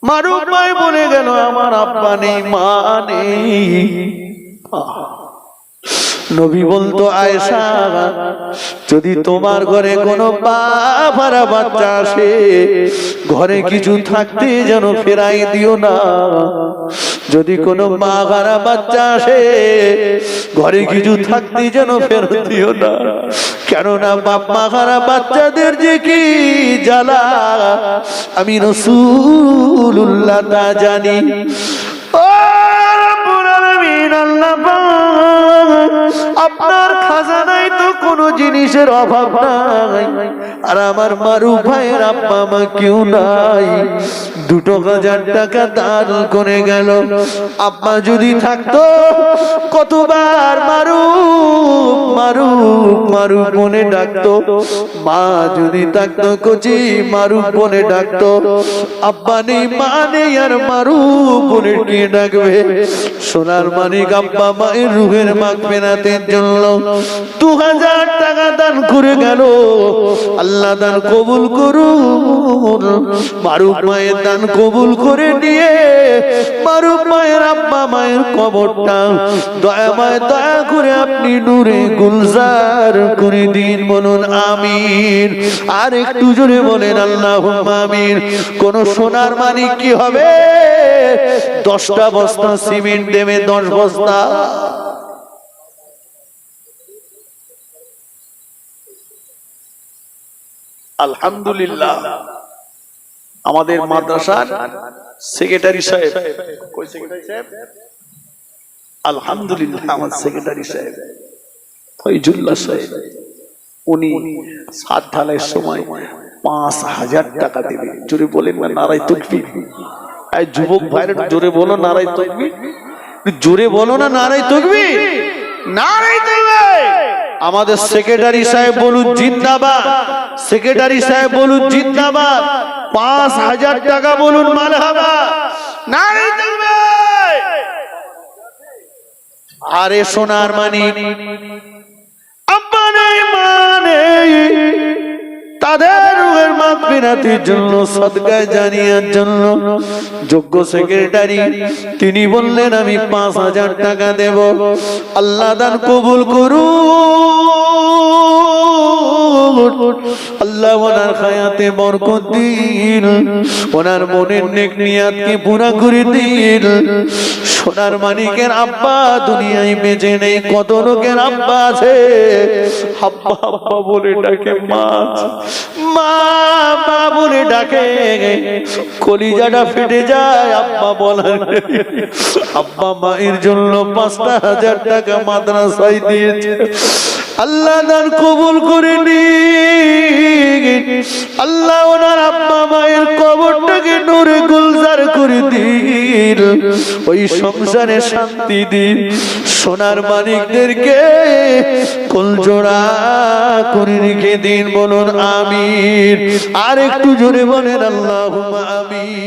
মারুফ ভাই বলে গেল আমার আব্বা নেই, মা নেই। নবী বলতো আয়েশা যদি তোমার ঘরে কোনো বাবারা বাচ্চা আসে ঘরে কিছু থাকতে যেন ফেরাই দিও না। যদি কোনো মা হারা বাচ্চা আসে ঘরে কিছু থাকতে যেন ফেরত দিও না, কেননা বাপ মা হারা বাচ্চাদের যে কি জ্বালা আমি রাসূলুল্লাহ তা জানি। ও রব্বুল আলামিন, আল্লাহ আপনার খাজানায় তো কোনো জিনিসের অভাব নাই, আর আমার মারুফ ভাইয়ের আব্বা মা কেউ নাই, 2000 টাকা দান করে গেল। আব্বা যদি থাকতো কতবার মারুফ মারুফ মারুফ বলে ডাকতো, মা যদি থাকতো কচি মারুফ বলে ডাকতো। আব্বা নেই, মা নেই, আর মারুফ বলে কে ডাকবে? সোনার মানিক আব্বা মায়ের রুহের মাগফিরাতের জন্য 2000 টাকা দান করে গেল। আল্লাহ দান কবুল করুন, মারুফ মায়ের দান কবুল করে নিয়ে মারুফ মায়ের আব্বা মায়ের কবরটা দয়াময় দয়া করে আপনি নূরে গুলজার করে দিন, বলুন আমিন। আর একটু জোরে বলেন আল্লাহুম্মা আমিন। কোন সোনার মানিক কি হবে 10টা বস্তা সিমেন্ট দেবে, 10 বস্তা। আলহামদুলিল্লাহ। আমাদের মাদ্রাসার সেক্রেটারি সাহেব, কই সেক্রেটারি সাহেব? আলহামদুলিল্লাহ, আমার সেক্রেটারি সাহেব ফয়জুল্লাহ সাহেব, উনি ছাদ ঢালাইয়ের সময় 5000 টাকা দেবে। জোরে বলেন না নারায়ে তাকবীর। এই যুবক ভাইরা জোরে বলো নারায়ে তাকবীর, জোরে বলো না নারায়ে তাকবীর, নারায়ে তাকবীর। আমাদের সেক্রেটারি সাহেব বলুন জিন্দাবাদ, সেক্রেটারি সাহেব বলুন জিন্দাবাদ। 5000 টাকা বলুন মারহাবা, নারায়ে তাকবীর। আরে সোনার মানিক আব্বা নেই, মা নেই, তাদের রুহের মাগফিরাতের জন্য, সদকায়ে জারিয়ার জন্য যোগ্য সেক্রেটারি তিনি বললেন আমি 5,000 টাকা দেব। আল্লাহ দান কবুল করুন, আল্লাহ ওনার হায়াতে বরকত দিন, ওনার মনের নেক নিয়াতকে পুরা করে দিন। সোনার মানিকের আব্বা দুনিয়ায় বেঁচে নেই, কত লোকের আব্বা আছে আব্বা আব্বা বলে ডাকে, মা মা মা বলে ডাকে, কলিজাটা ফেটে যায় আব্বা বলার। আব্বা মায়ের জন্য 5,000 টাকা মাদ্রাসায় দিয়েছে। আল্লাহ দান কবুল করে নিন, আল্লাহ ওনার আব্বা মায়ের কবরটাকে নূরে গুলজার করে দিন, ওই সংসারে শান্তি দিন, সোনার মানিকদেরকে কুলজোড়া করে রেখে দিন। বলুন আমিন। আর একটু জোরে বলেন আল্লাহুম্মা আমিন।